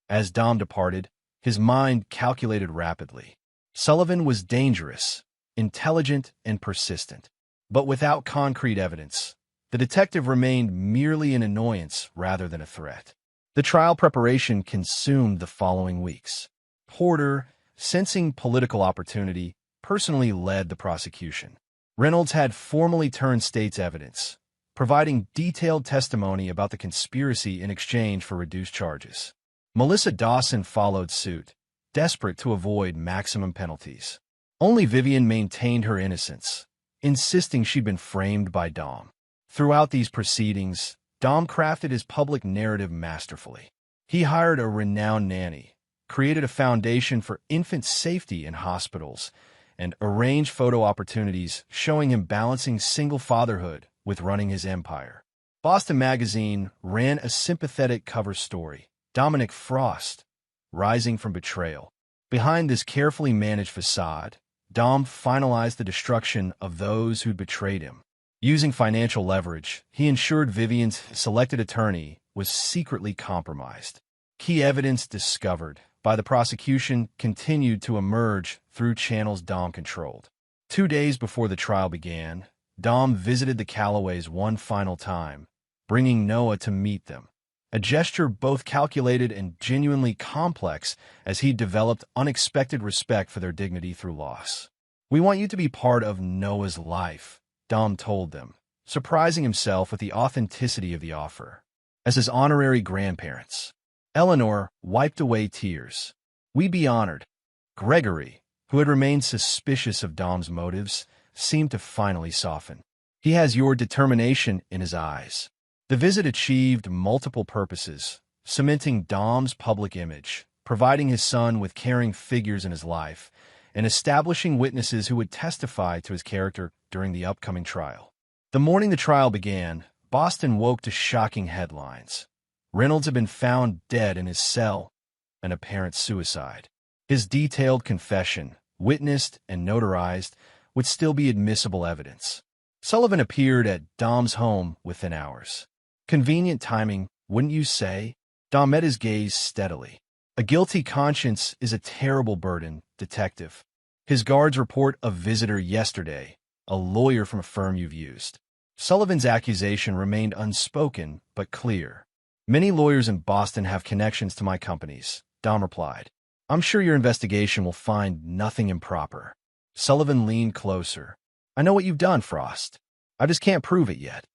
As Dom departed, his mind calculated rapidly. Sullivan was dangerous, intelligent, and persistent. But without concrete evidence, the detective remained merely an annoyance rather than a threat. The trial preparation consumed the following weeks. Porter, sensing political opportunity, personally led the prosecution. Reynolds had formally turned state's evidence, providing detailed testimony about the conspiracy in exchange for reduced charges. Melissa Dawson followed suit, desperate to avoid maximum penalties. Only Vivian maintained her innocence, insisting she'd been framed by Dom. Throughout these proceedings, Dom crafted his public narrative masterfully. He hired a renowned nanny, created a foundation for infant safety in hospitals, and arranged photo opportunities showing him balancing single fatherhood with running his empire. Boston Magazine ran a sympathetic cover story, "Dominic Frost, Rising from Betrayal." Behind this carefully managed facade, Dom finalized the destruction of those who'd betrayed him. Using financial leverage, he ensured Vivian's selected attorney was secretly compromised. Key evidence discovered by the prosecution continued to emerge through channels Dom controlled. 2 days before the trial began, Dom visited the Callaways one final time, bringing Noah to meet them. A gesture both calculated and genuinely complex as he developed unexpected respect for their dignity through loss. "We want you to be part of Noah's life," Dom told them, surprising himself with the authenticity of the offer. As his honorary grandparents, Eleanor wiped away tears. "We'd be honored." Gregory, who had remained suspicious of Dom's motives, seemed to finally soften. "He has your determination in his eyes." The visit achieved multiple purposes, cementing Dom's public image, providing his son with caring figures in his life, and establishing witnesses who would testify to his character during the upcoming trial. The morning the trial began, Boston woke to shocking headlines. Reynolds had been found dead in his cell, an apparent suicide. His detailed confession, witnessed and notarized, would still be admissible evidence. Sullivan appeared at Dom's home within hours. Convenient timing, wouldn't you say? Dom met his gaze steadily. "A guilty conscience is a terrible burden, detective. His guards report a visitor yesterday, a lawyer from a firm you've used." Sullivan's accusation remained unspoken but clear. "Many lawyers in Boston have connections to my companies," Dom replied. "I'm sure your investigation will find nothing improper." Sullivan leaned closer. "I know what you've done, Frost. I just can't prove it yet."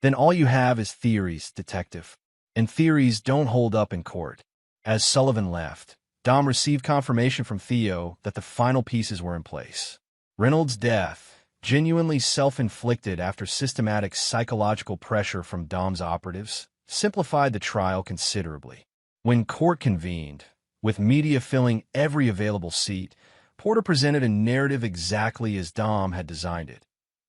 "Then all you have is theories, detective. And theories don't hold up in court." As Sullivan left, Dom received confirmation from Theo that the final pieces were in place. Reynolds' death, genuinely self-inflicted after systematic psychological pressure from Dom's operatives, simplified the trial considerably. When court convened, with media filling every available seat, Porter presented a narrative exactly as Dom had designed it.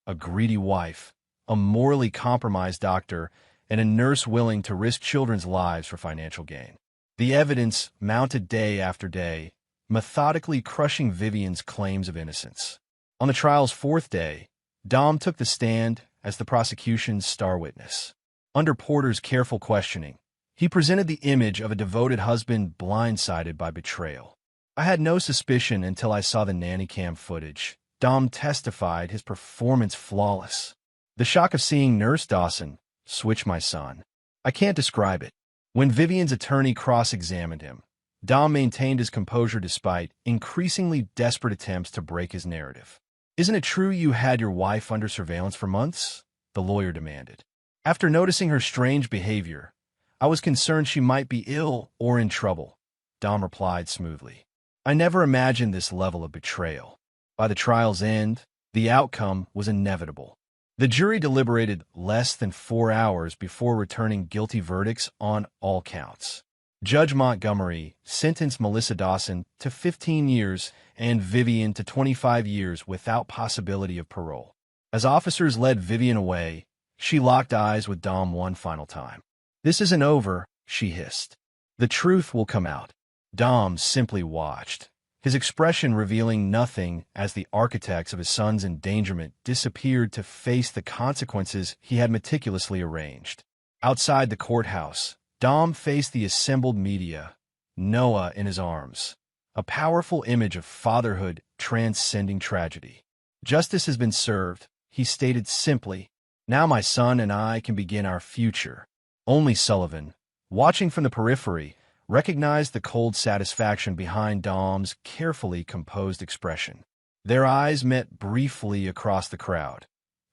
A greedy wife, a morally compromised doctor, and a nurse willing to risk children's lives for financial gain. The evidence mounted day after day, methodically crushing Vivian's claims of innocence. On the trial's fourth day, Dom took the stand as the prosecution's star witness. Under Porter's careful questioning, he presented the image of a devoted husband blindsided by betrayal. "I had no suspicion until I saw the nanny cam footage." Dom testified, his performance flawless. "The shock of seeing Nurse Dawson switch my son. I can't describe it." When Vivian's attorney cross-examined him, Dom maintained his composure despite increasingly desperate attempts to break his narrative. "Isn't it true you had your wife under surveillance for months?" the lawyer demanded. "After noticing her strange behavior, I was concerned she might be ill or in trouble," Dom replied smoothly. "I never imagined this level of betrayal." By the trial's end, the outcome was inevitable. The jury deliberated less than 4 hours before returning guilty verdicts on all counts. Judge Montgomery sentenced Melissa Dawson to 15 years and Vivian to 25 years without possibility of parole. As officers led Vivian away, she locked eyes with Dom one final time. "This isn't over," she hissed. "The truth will come out." Dom simply watched, his expression revealing nothing as the architects of his son's endangerment disappeared to face the consequences he had meticulously arranged. Outside the courthouse, Dom faced the assembled media, Noah in his arms, a powerful image of fatherhood transcending tragedy. "Justice has been served," he stated simply. "Now my son and I can begin our future." Only Sullivan, watching from the periphery, recognized the cold satisfaction behind Dom's carefully composed expression. Their eyes met briefly across the crowd,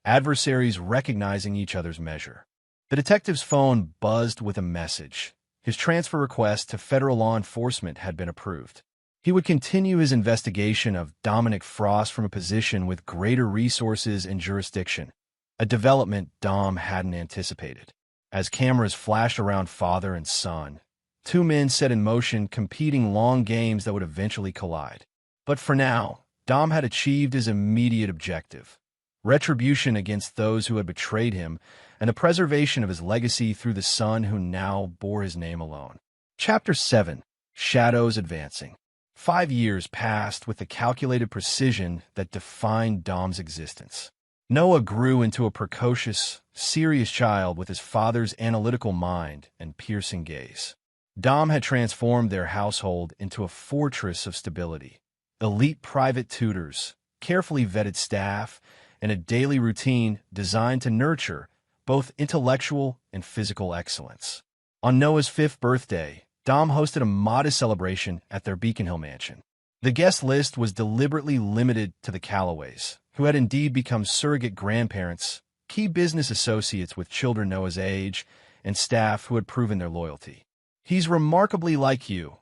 adversaries recognizing each other's measure. The detective's phone buzzed with a message. His transfer request to federal law enforcement had been approved. He would continue his investigation of Dominic Frost from a position with greater resources and jurisdiction, a development Dom hadn't anticipated. As cameras flashed around father and son, two men set in motion competing long games that would eventually collide. But for now, Dom had achieved his immediate objective: retribution against those who had betrayed him and the preservation of his legacy through the son who now bore his name alone. Chapter 7. Shadows Advancing. 5 years passed with the calculated precision that defined Dom's existence. Noah grew into a precocious, serious child with his father's analytical mind and piercing gaze. Dom had transformed their household into a fortress of stability. Elite private tutors, carefully vetted staff, and a daily routine designed to nurture both intellectual and physical excellence. On Noah's 5th birthday, Dom hosted a modest celebration at their Beacon Hill mansion. The guest list was deliberately limited to the Callaways, who had indeed become surrogate grandparents, key business associates with children Noah's age, and staff who had proven their loyalty. "He's remarkably like you,"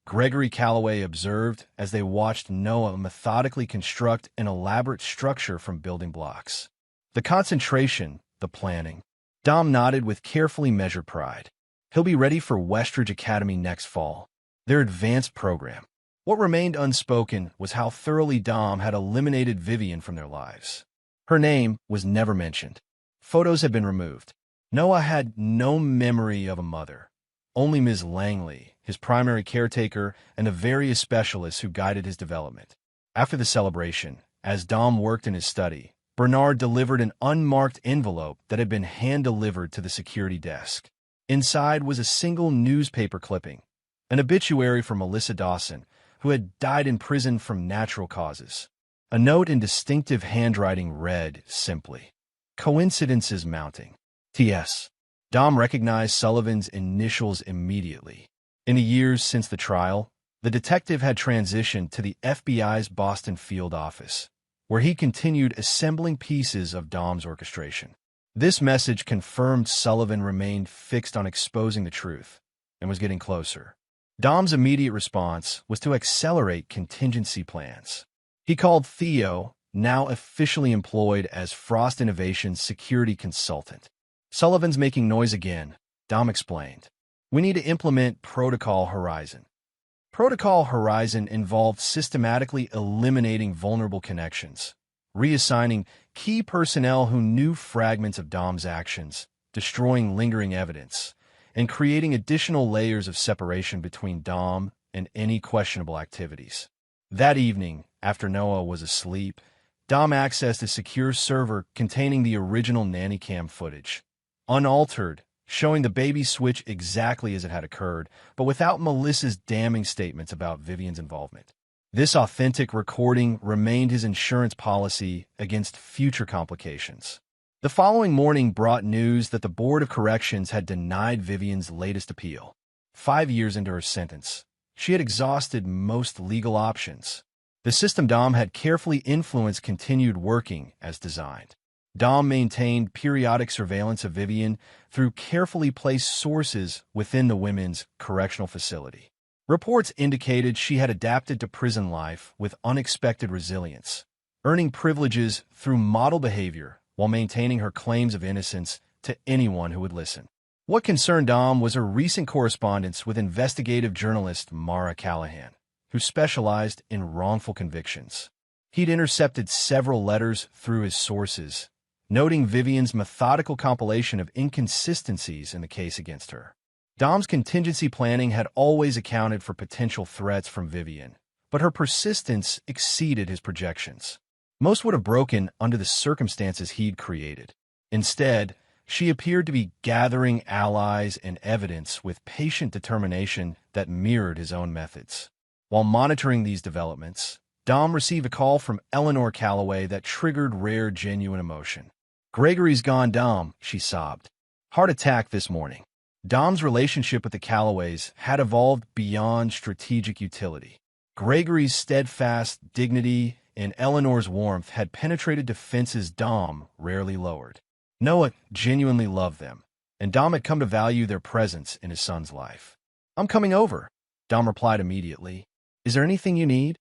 Gregory Calloway observed as they watched Noah methodically construct an elaborate structure from building blocks. The concentration, the planning. Dom nodded with carefully measured pride. He'll be ready for Westridge Academy next fall, their advanced program. What remained unspoken was how thoroughly Dom had eliminated Vivian from their lives. Her name was never mentioned. Photos had been removed. Noah had no memory of a mother. Only Ms. Langley, his primary caretaker, and the various specialists who guided his development. After the celebration, as Dom worked in his study, Bernard delivered an unmarked envelope that had been hand-delivered to the security desk. Inside was a single newspaper clipping, an obituary for Melissa Dawson, who had died in prison from natural causes. A note in distinctive handwriting read simply, "Coincidences mounting. T.S." Dom recognized Sullivan's initials immediately. In the years since the trial, the detective had transitioned to the FBI's Boston field office, where he continued assembling pieces of Dom's orchestration. This message confirmed Sullivan remained fixed on exposing the truth and was getting closer. Dom's immediate response was to accelerate contingency plans. He called Theo, now officially employed as Frost Innovations' security consultant. "Sullivan's making noise again," Dom explained. "We need to implement Protocol Horizon." Protocol Horizon involved systematically eliminating vulnerable connections, reassigning key personnel who knew fragments of Dom's actions, destroying lingering evidence, and creating additional layers of separation between Dom and any questionable activities. That evening, after Noah was asleep, Dom accessed a secure server containing the original nanny cam footage, unaltered, showing the baby switch exactly as it had occurred, but without Melissa's damning statements about Vivian's involvement. This authentic recording remained his insurance policy against future complications. The following morning brought news that the Board of Corrections had denied Vivian's latest appeal. 5 years into her sentence, she had exhausted most legal options. The system Dom had carefully influenced continued working as designed. Dom maintained periodic surveillance of Vivian through carefully placed sources within the women's correctional facility. Reports indicated she had adapted to prison life with unexpected resilience, earning privileges through model behavior while maintaining her claims of innocence to anyone who would listen. What concerned Dom was her recent correspondence with investigative journalist Mara Callahan, who specialized in wrongful convictions. He'd intercepted several letters through his sources, noting Vivian's methodical compilation of inconsistencies in the case against her. Dom's contingency planning had always accounted for potential threats from Vivian, but her persistence exceeded his projections. Most would have broken under the circumstances he'd created. Instead, she appeared to be gathering allies and evidence with patient determination that mirrored his own methods. While monitoring these developments, Dom received a call from Eleanor Calloway that triggered rare, genuine emotion. "Gregory's gone, Dom," she sobbed. "Heart attack this morning." Dom's relationship with the Calloways had evolved beyond strategic utility. Gregory's steadfast dignity and Eleanor's warmth had penetrated defenses Dom rarely lowered. Noah genuinely loved them, and Dom had come to value their presence in his son's life. "I'm coming over," Dom replied immediately. "Is there anything you need?"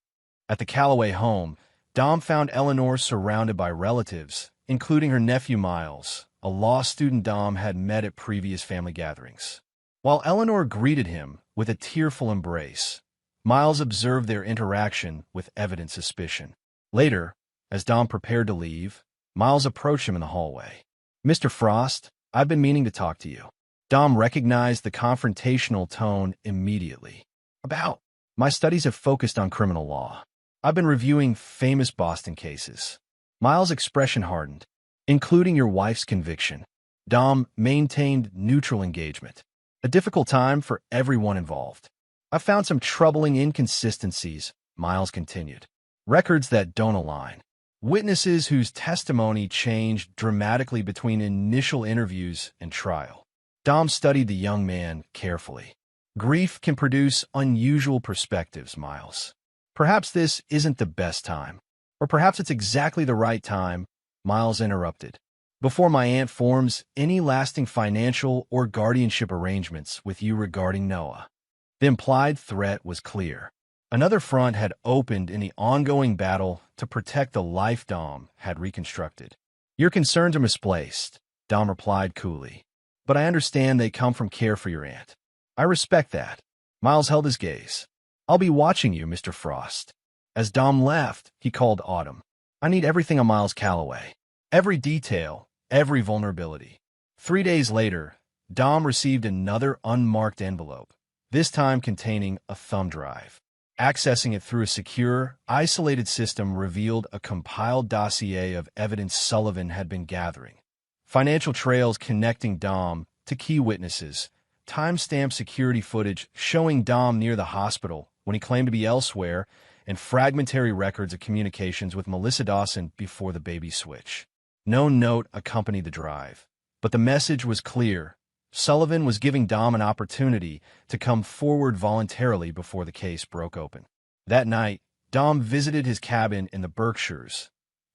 At the Calloway home, Dom found Eleanor surrounded by relatives, including her nephew Miles, a law student Dom had met at previous family gatherings. While Eleanor greeted him with a tearful embrace, Miles observed their interaction with evident suspicion. Later, as Dom prepared to leave, Miles approached him in the hallway. "Mr. Frost, I've been meaning to talk to you." Dom recognized the confrontational tone immediately. "About? My studies have focused on criminal law. I've been reviewing famous Boston cases." Miles' expression hardened. "Including your wife's conviction." Dom maintained neutral engagement. "A difficult time for everyone involved. I found some troubling inconsistencies," Miles continued. "Records that don't align. witnesses whose testimony changed dramatically between initial interviews and trial. Dom studied the young man carefully. Grief can produce unusual perspectives, Miles. Perhaps this isn't the best time. Or perhaps it's exactly the right time, Miles interrupted. Before my aunt forms any lasting financial or guardianship arrangements with you regarding Noah. The implied threat was clear. Another front had opened in the ongoing battle to protect the life Dom had reconstructed. Your concerns are misplaced, Dom replied coolly. But I understand they come from care for your aunt. I respect that. Miles held his gaze. I'll be watching you, Mr. Frost. As Dom left, he called Autumn. I need everything on Miles Calloway. Every detail, every vulnerability. 3 days later, Dom received another unmarked envelope, this time containing a thumb drive. Accessing it through a secure, isolated system revealed a compiled dossier of evidence Sullivan had been gathering. Financial trails connecting Dom to key witnesses, time-stamped security footage showing Dom near the hospital when he claimed to be elsewhere, and fragmentary records of communications with Melissa Dawson before the baby switch. No note accompanied the drive, but the message was clear. Sullivan was giving Dom an opportunity to come forward voluntarily before the case broke open. That night, Dom visited his cabin in the Berkshires,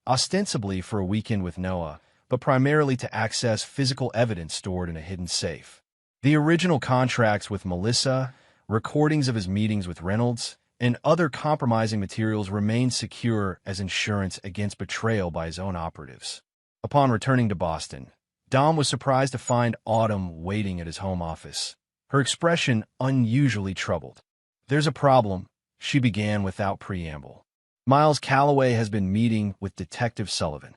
ostensibly for a weekend with Noah, but primarily to access physical evidence stored in a hidden safe. The original contracts with Melissa, recordings of his meetings with Reynolds, and other compromising materials remained secure as insurance against betrayal by his own operatives. Upon returning to Boston, Dom was surprised to find Autumn waiting at his home office, her expression unusually troubled. There's a problem, she began without preamble. Miles Calloway has been meeting with Detective Sullivan.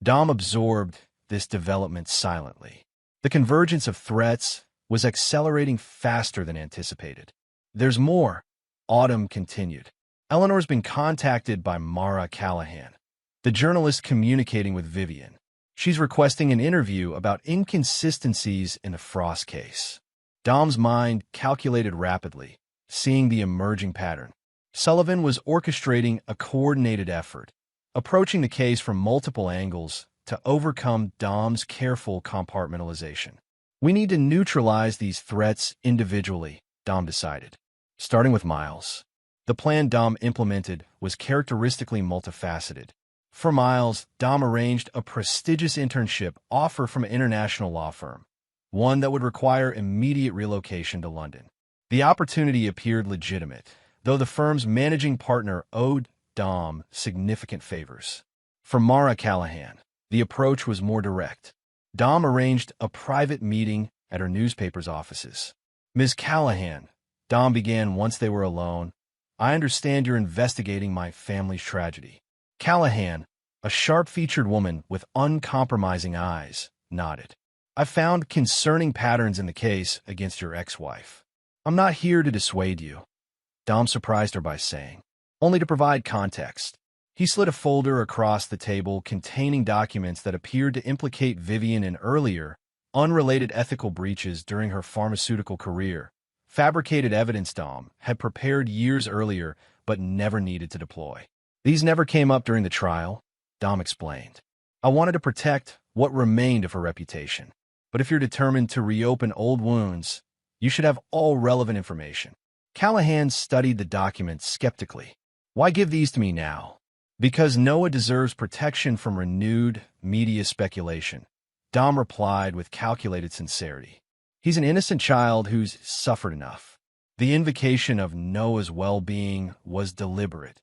Dom absorbed this development silently. The convergence of threats was accelerating faster than anticipated. There's more, Autumn continued. Eleanor's been contacted by Mara Callahan, the journalist communicating with Vivian. She's requesting an interview about inconsistencies in the Frost case. Dom's mind calculated rapidly, seeing the emerging pattern. Sullivan was orchestrating a coordinated effort, approaching the case from multiple angles to overcome Dom's careful compartmentalization. We need to neutralize these threats individually, Dom decided. Starting with Miles. The plan Dom implemented was characteristically multifaceted. For Miles, Dom arranged a prestigious internship offer from an international law firm, one that would require immediate relocation to London. The opportunity appeared legitimate, though the firm's managing partner owed Dom significant favors. For Mara Callahan, the approach was more direct. Dom arranged a private meeting at her newspaper's offices. Ms. Callahan, Dom began once they were alone, I understand you're investigating my family's tragedy. Callahan, a sharp-featured woman with uncompromising eyes, nodded. I found concerning patterns in the case against your ex-wife. I'm not here to dissuade you, Dom surprised her by saying, only to provide context. He slid a folder across the table containing documents that appeared to implicate Vivian in earlier, unrelated ethical breaches during her pharmaceutical career. Fabricated evidence Dom had prepared years earlier but never needed to deploy. These never came up during the trial, Dom explained. I wanted to protect what remained of her reputation. But if you're determined to reopen old wounds, you should have all relevant information. Callahan studied the documents skeptically. Why give these to me now? Because Noah deserves protection from renewed media speculation, Dom replied with calculated sincerity. He's an innocent child who's suffered enough. The invocation of Noah's well-being was deliberate.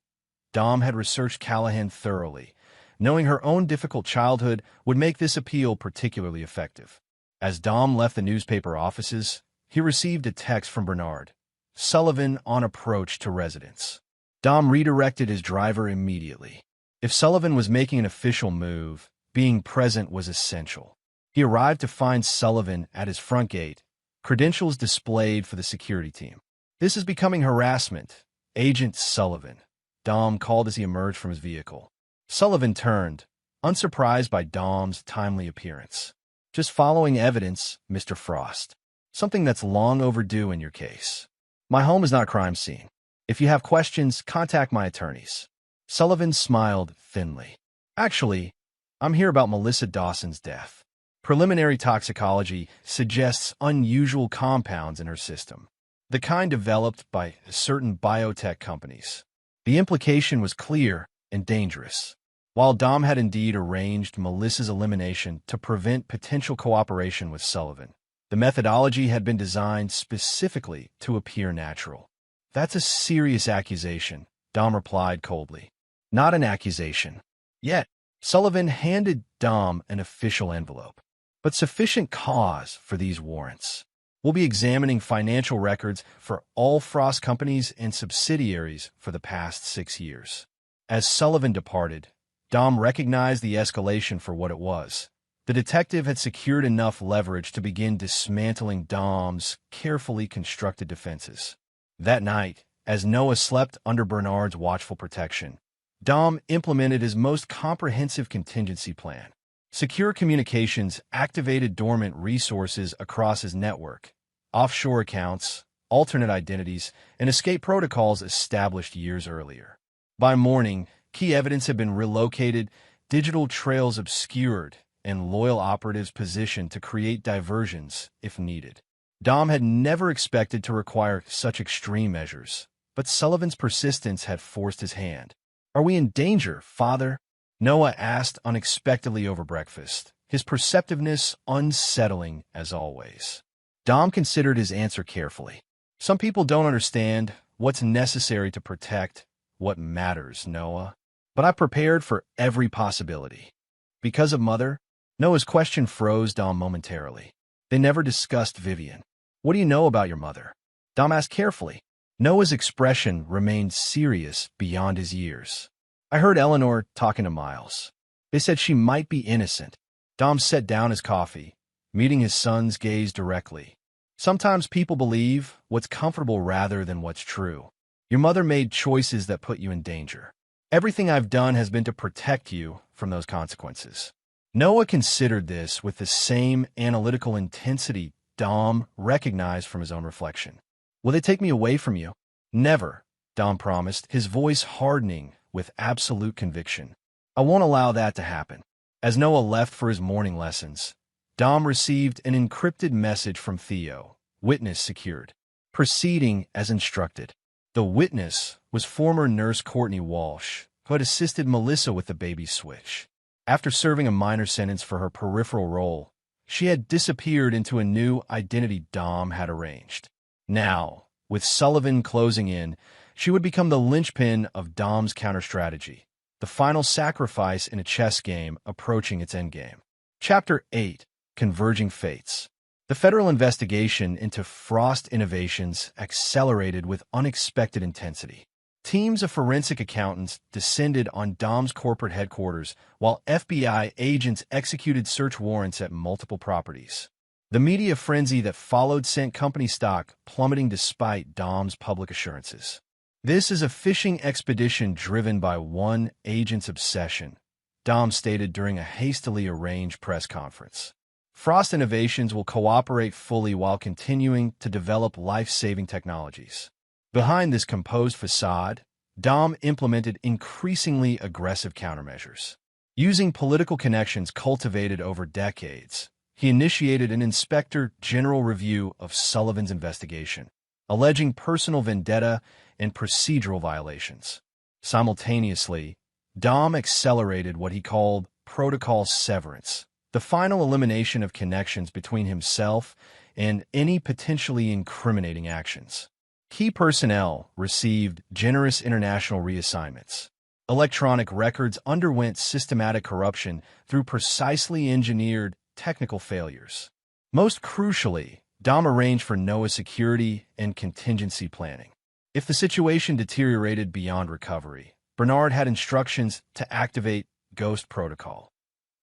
Dom had researched Callahan thoroughly, knowing her own difficult childhood would make this appeal particularly effective. As Dom left the newspaper offices, he received a text from Bernard. Sullivan on approach to residence. Dom redirected his driver immediately. If Sullivan was making an official move, being present was essential. He arrived to find Sullivan at his front gate, credentials displayed for the security team. This is becoming harassment, Agent Sullivan, Dom called as he emerged from his vehicle. Sullivan turned, unsurprised by Dom's timely appearance. Just following evidence, Mr. Frost. Something that's long overdue in your case. My home is not a crime scene. If you have questions, contact my attorneys. Sullivan smiled thinly. Actually, I'm here about Melissa Dawson's death. Preliminary toxicology suggests unusual compounds in her system, the kind developed by certain biotech companies. The implication was clear and dangerous. While Dom had indeed arranged Melissa's elimination to prevent potential cooperation with Sullivan, the methodology had been designed specifically to appear natural. That's a serious accusation, Dom replied coldly. Not an accusation. Yet, Sullivan handed Dom an official envelope. But sufficient cause for these warrants. We'll be examining financial records for all Frost companies and subsidiaries for the past 6 years. As Sullivan departed, Dom recognized the escalation for what it was. The detective had secured enough leverage to begin dismantling Dom's carefully constructed defenses. That night, as Noah slept under Bernard's watchful protection, Dom implemented his most comprehensive contingency plan. Secure communications activated dormant resources across his network, offshore accounts, alternate identities, and escape protocols established years earlier. By morning, key evidence had been relocated, digital trails obscured, and loyal operatives positioned to create diversions if needed. Dom had never expected to require such extreme measures, but Sullivan's persistence had forced his hand. "Are we in danger, Father?" Noah asked unexpectedly over breakfast, his perceptiveness unsettling as always. Dom considered his answer carefully. "Some people don't understand what's necessary to protect what matters, Noah. But I prepared for every possibility." "Because of Mother?" Noah's question froze Dom momentarily. They never discussed Vivian. "What do you know about your mother?" Dom asked carefully. Noah's expression remained serious beyond his years. "I heard Eleanor talking to Miles. They said she might be innocent." Dom set down his coffee, meeting his son's gaze directly. "Sometimes people believe what's comfortable rather than what's true. Your mother made choices that put you in danger. Everything I've done has been to protect you from those consequences." Noah considered this with the same analytical intensity Dom recognized from his own reflection. "Will they take me away from you?" "Never," Dom promised, his voice hardening with absolute conviction. "I won't allow that to happen." As Noah left for his morning lessons, Dom received an encrypted message from Theo, witness secured. Proceeding as instructed. The witness was former nurse Courtney Walsh, who had assisted Melissa with the baby switch. After serving a minor sentence for her peripheral role, she had disappeared into a new identity Dom had arranged. Now, with Sullivan closing in, she would become the linchpin of Dom's counter-strategy, the final sacrifice in a chess game approaching its endgame. Chapter 8. Converging Fates. The federal investigation into Frost Innovations accelerated with unexpected intensity. Teams of forensic accountants descended on Dom's corporate headquarters, while FBI agents executed search warrants at multiple properties. The media frenzy that followed sent company stock plummeting despite Dom's public assurances. "This is a fishing expedition driven by one agent's obsession," Dom stated during a hastily arranged press conference. "Frost Innovations will cooperate fully while continuing to develop life-saving technologies." Behind this composed facade, Dom implemented increasingly aggressive countermeasures. Using political connections cultivated over decades, he initiated an inspector general review of Sullivan's investigation, alleging personal vendetta and procedural violations. Simultaneously, Dom accelerated what he called protocol severance, the final elimination of connections between himself and any potentially incriminating actions. Key personnel received generous international reassignments. Electronic records underwent systematic corruption through precisely engineered technical failures. Most crucially, Dom arranged for Noah's security and contingency planning. If the situation deteriorated beyond recovery, Bernard had instructions to activate Ghost Protocol,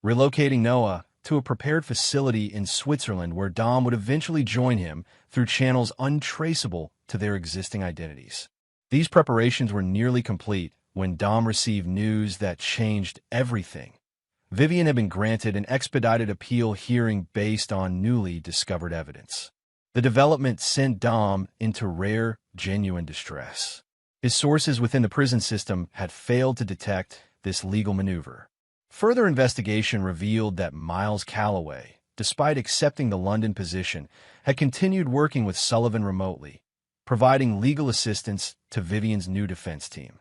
relocating Noah to a prepared facility in Switzerland where Dom would eventually join him through channels untraceable to their existing identities. These preparations were nearly complete when Dom received news that changed everything. Vivian had been granted an expedited appeal hearing based on newly discovered evidence. The development sent Dom into rare, genuine distress. His sources within the prison system had failed to detect this legal maneuver. Further investigation revealed that Miles Calloway, despite accepting the London position, had continued working with Sullivan remotely, providing legal assistance to Vivian's new defense team.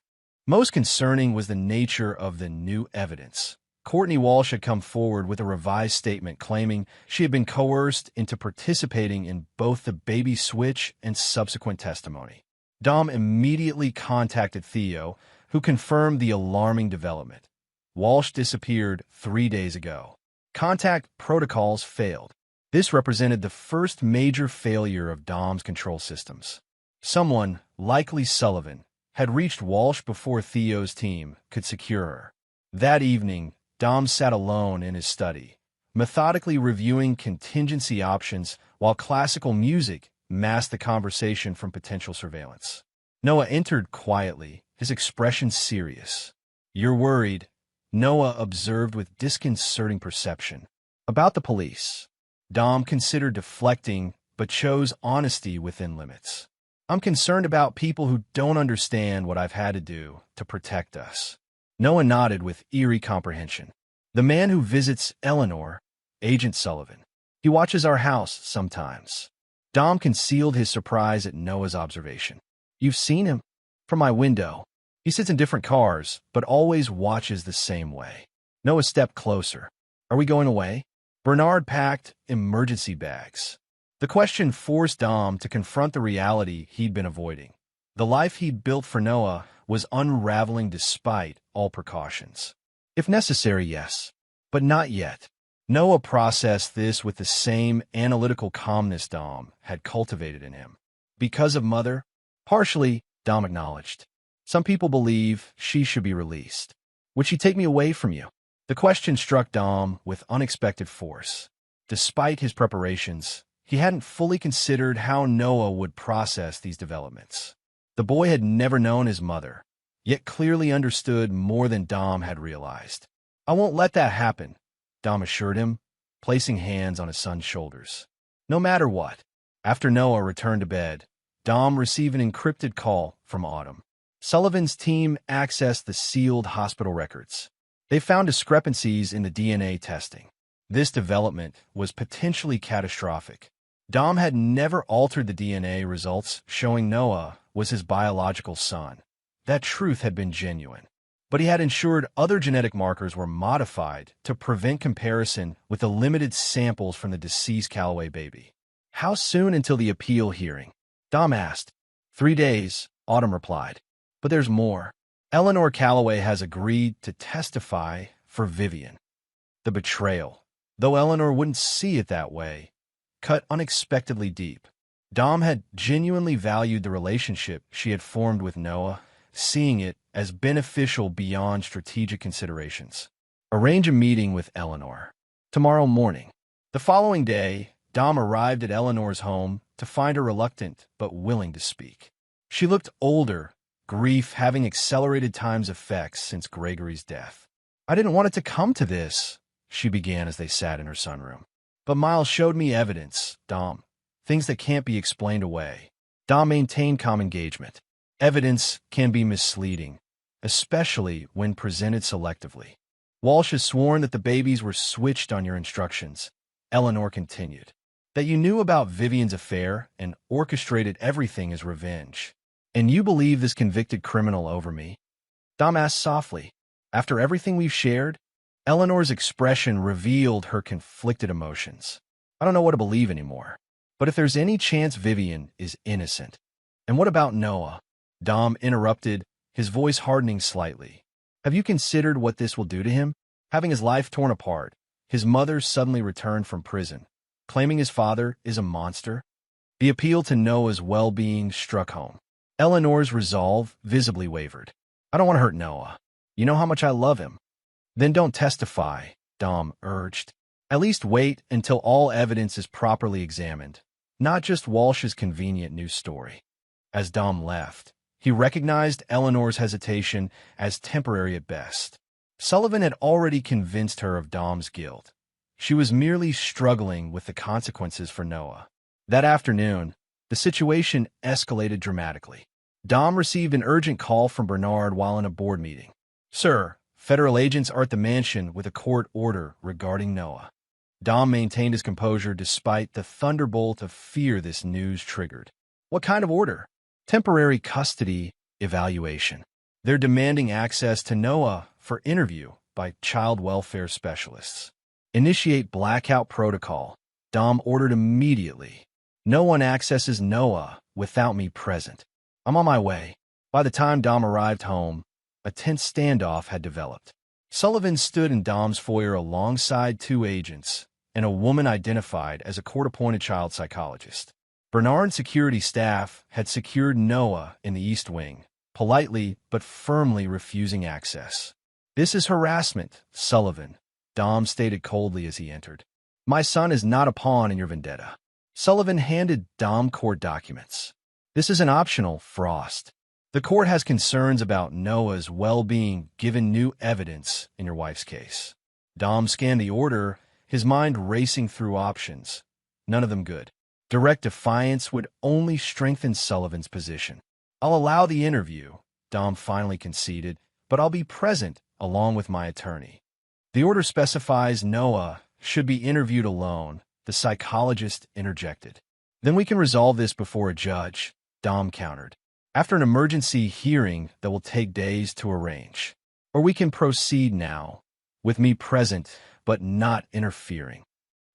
Most concerning was the nature of the new evidence. Courtney Walsh had come forward with a revised statement claiming she had been coerced into participating in both the baby switch and subsequent testimony. Dom immediately contacted Theo, who confirmed the alarming development. Walsh disappeared 3 days ago. Contact protocols failed. This represented the first major failure of Dom's control systems. Someone, likely Sullivan, had reached Walsh before Theo's team could secure her. That evening, Dom sat alone in his study, methodically reviewing contingency options while classical music masked the conversation from potential surveillance. Noah entered quietly, his expression serious. "You're worried," Noah observed with disconcerting perception. "About the police." Dom considered deflecting, but chose honesty within limits. "I'm concerned about people who don't understand what I've had to do to protect us." Noah nodded with eerie comprehension. "The man who visits Eleanor, Agent Sullivan. He watches our house sometimes." Dom concealed his surprise at Noah's observation. "You've seen him?" "From my window. He sits in different cars, but always watches the same way." Noah stepped closer. "Are we going away?" Bernard packed emergency bags. The question forced Dom to confront the reality he'd been avoiding. The life he'd built for Noah was unraveling despite all precautions. "If necessary, yes. But not yet." Noah processed this with the same analytical calmness Dom had cultivated in him. "Because of Mother?" "Partially," Dom acknowledged. "Some people believe she should be released." "Would she take me away from you?" The question struck Dom with unexpected force. Despite his preparations, he hadn't fully considered how Noah would process these developments. The boy had never known his mother, yet clearly understood more than Dom had realized. "I won't let that happen," Dom assured him, placing hands on his son's shoulders. No matter what. After Noah returned to bed, Dom received an encrypted call from Autumn. Sullivan's team accessed the sealed hospital records. They found discrepancies in the DNA testing. This development was potentially catastrophic. Dom had never altered the DNA results, showing Noah was his biological son. That truth had been genuine. But he had ensured other genetic markers were modified to prevent comparison with the limited samples from the deceased Calloway baby. "How soon until the appeal hearing?" Dom asked. 3 days, Autumn replied. "But there's more. Eleanor Calloway has agreed to testify for Vivian." The betrayal, though Eleanor wouldn't see it that way, cut unexpectedly deep. Dom had genuinely valued the relationship she had formed with Noah, seeing it as beneficial beyond strategic considerations. "Arrange a meeting with Eleanor tomorrow morning." The following day, Dom arrived at Eleanor's home to find her reluctant but willing to speak. She looked older, grief having accelerated time's effects since Gregory's death. "I didn't want it to come to this," she began as they sat in her sunroom. "But Miles showed me evidence, Dom. Things that can't be explained away." Dom maintained calm engagement. "Evidence can be misleading, especially when presented selectively. Walsh has sworn that the babies were switched on your instructions," Eleanor continued. "That you knew about Vivian's affair and orchestrated everything as revenge. And you believe this convicted criminal over me?" Dom asked softly. "After everything we've shared?" Eleanor's expression revealed her conflicted emotions. "I don't know what to believe anymore. But if there's any chance Vivian is innocent." "And what about Noah?" Dom interrupted, his voice hardening slightly. "Have you considered what this will do to him? Having his life torn apart, his mother suddenly returned from prison, claiming his father is a monster?" The appeal to Noah's well-being struck home. Eleanor's resolve visibly wavered. "I don't want to hurt Noah. You know how much I love him." "Then don't testify," Dom urged. "At least wait until all evidence is properly examined, not just Walsh's convenient news story." As Dom left, he recognized Eleanor's hesitation as temporary at best. Sullivan had already convinced her of Dom's guilt. She was merely struggling with the consequences for Noah. That afternoon, the situation escalated dramatically. Dom received an urgent call from Bernard while in a board meeting. "Sir, Federal agents are at the mansion with a court order regarding Noah. Dom maintained his composure despite the thunderbolt of fear this news triggered. What kind of order? Temporary custody evaluation. They're demanding access to Noah for interview by child welfare specialists. Initiate blackout protocol. Dom ordered immediately. No one accesses Noah without me present. I'm on my way. By the time Dom arrived home, a tense standoff had developed. Sullivan stood in Dom's foyer alongside two agents and a woman identified as a court-appointed child psychologist. Bernard security staff had secured Noah in the East Wing, politely but firmly refusing access. "This is harassment, Sullivan," Dom stated coldly as he entered. "My son is not a pawn in your vendetta." Sullivan handed Dom court documents. "This isn't optional, Frost. The court has concerns about Noah's well-being given new evidence in your wife's case." Dom scanned the order, his mind racing through options. None of them good. Direct defiance would only strengthen Sullivan's position. "I'll allow the interview," Dom finally conceded, "but I'll be present along with my attorney." "The order specifies Noah should be interviewed alone," the psychologist interjected. "Then we can resolve this before a judge," Dom countered. "After an emergency hearing that will take days to arrange. Or we can proceed now, with me present but not interfering."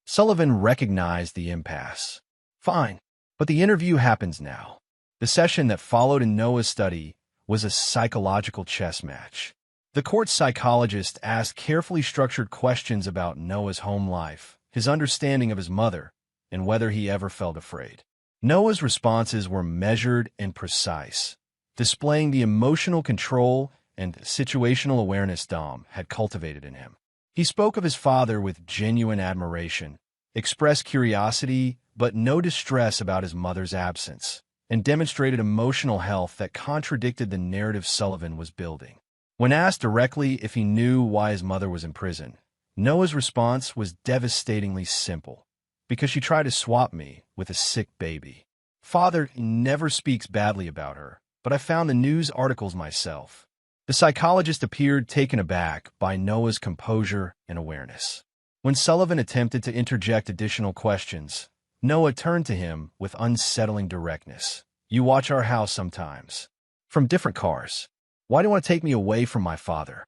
Sullivan recognized the impasse. "Fine, but the interview happens now." The session that followed in Noah's study was a psychological chess match. The court psychologist asked carefully structured questions about Noah's home life, his understanding of his mother, and whether he ever felt afraid. Noah's responses were measured and precise, displaying the emotional control and situational awareness Dom had cultivated in him. He spoke of his father with genuine admiration, expressed curiosity but no distress about his mother's absence, and demonstrated emotional health that contradicted the narrative Sullivan was building. When asked directly if he knew why his mother was in prison, Noah's response was devastatingly simple. "Because she tried to swap me with a sick baby. Father never speaks badly about her, but I found the news articles myself." The psychologist appeared taken aback by Noah's composure and awareness. When Sullivan attempted to interject additional questions, Noah turned to him with unsettling directness. "You watch our house sometimes. From different cars. Why do you want to take me away from my father?"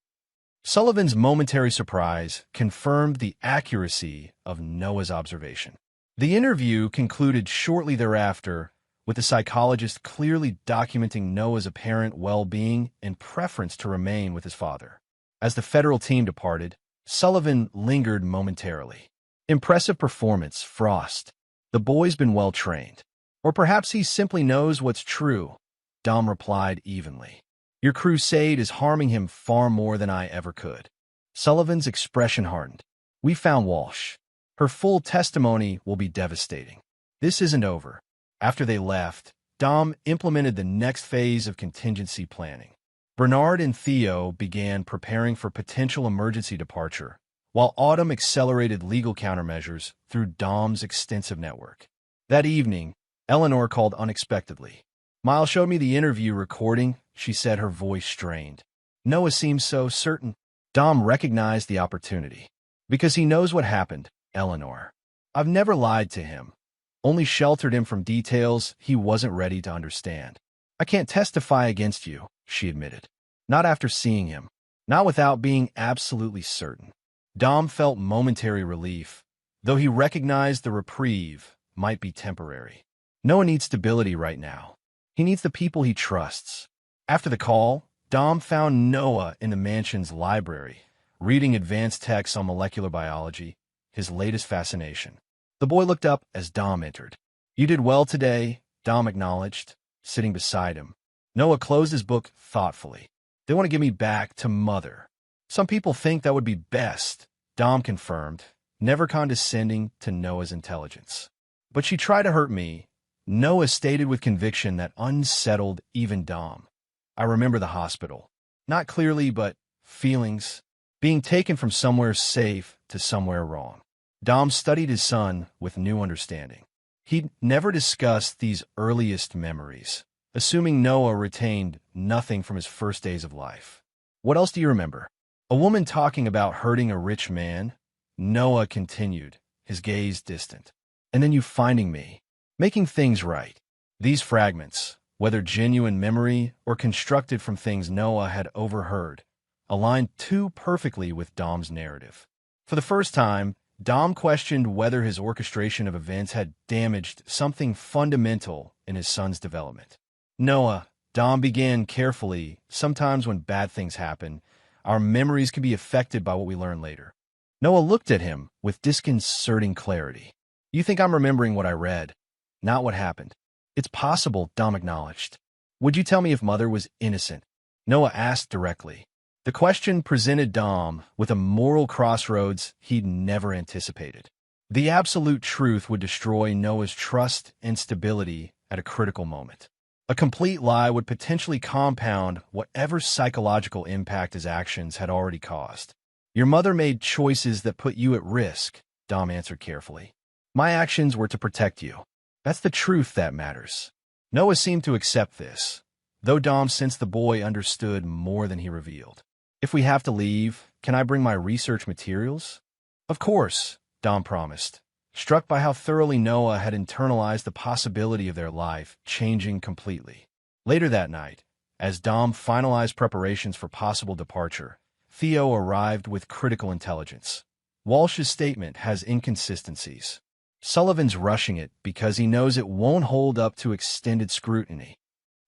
Sullivan's momentary surprise confirmed the accuracy of Noah's observation. The interview concluded shortly thereafter, with the psychologist clearly documenting Noah's apparent well-being and preference to remain with his father. As the federal team departed, Sullivan lingered momentarily. "Impressive performance, Frost. The boy's been well-trained. Or perhaps he simply knows what's true," Dom replied evenly. "Your crusade is harming him far more than I ever could." Sullivan's expression hardened. "We found Walsh. Her full testimony will be devastating. This isn't over." After they left, Dom implemented the next phase of contingency planning. Bernard and Theo began preparing for potential emergency departure, while Autumn accelerated legal countermeasures through Dom's extensive network. That evening, Eleanor called unexpectedly. "Miles showed me the interview recording," she said, her voice strained. "Noah seems so certain." Dom recognized the opportunity. "Because he knows what happened, Eleanor. I've never lied to him. Only sheltered him from details he wasn't ready to understand. I can't testify against you," she admitted. "Not after seeing him. Not without being absolutely certain." Dom felt momentary relief, though he recognized the reprieve might be temporary. Noah needs stability right now. He needs the people he trusts. After the call, Dom found Noah in the mansion's library, reading advanced texts on molecular biology, his latest fascination. The boy looked up as Dom entered. "You did well today," Dom acknowledged, sitting beside him. Noah closed his book thoughtfully. "They want to give me back to Mother." "Some people think that would be best," Dom confirmed, never condescending to Noah's intelligence. "But she tried to hurt me," Noah stated with conviction that unsettled even Dom. "I remember the hospital. Not clearly, but feelings. Being taken from somewhere safe to somewhere wrong." Dom studied his son with new understanding. He'd never discussed these earliest memories, assuming Noah retained nothing from his first days of life. "What else do you remember?" A woman talking about hurting a rich man? Noah continued, his gaze distant. And then you finding me, making things right. These fragments, whether genuine memory or constructed from things Noah had overheard, aligned too perfectly with Dom's narrative. For the first time, Dom questioned whether his orchestration of events had damaged something fundamental in his son's development. Noah, Dom began carefully, sometimes when bad things happen, our memories can be affected by what we learn later. Noah looked at him with disconcerting clarity. You think I'm remembering what I read, not what happened. It's possible, Dom acknowledged. Would you tell me if Mother was innocent? Noah asked directly. The question presented Dom with a moral crossroads he'd never anticipated. The absolute truth would destroy Noah's trust and stability at a critical moment. A complete lie would potentially compound whatever psychological impact his actions had already caused. Your mother made choices that put you at risk, Dom answered carefully. My actions were to protect you. That's the truth that matters. Noah seemed to accept this, though Dom sensed the boy understood more than he revealed. If we have to leave, can I bring my research materials? Of course, Dom promised, struck by how thoroughly Noah had internalized the possibility of their life changing completely. Later that night, as Dom finalized preparations for possible departure, Theo arrived with critical intelligence. Walsh's statement has inconsistencies. Sullivan's rushing it because he knows it won't hold up to extended scrutiny.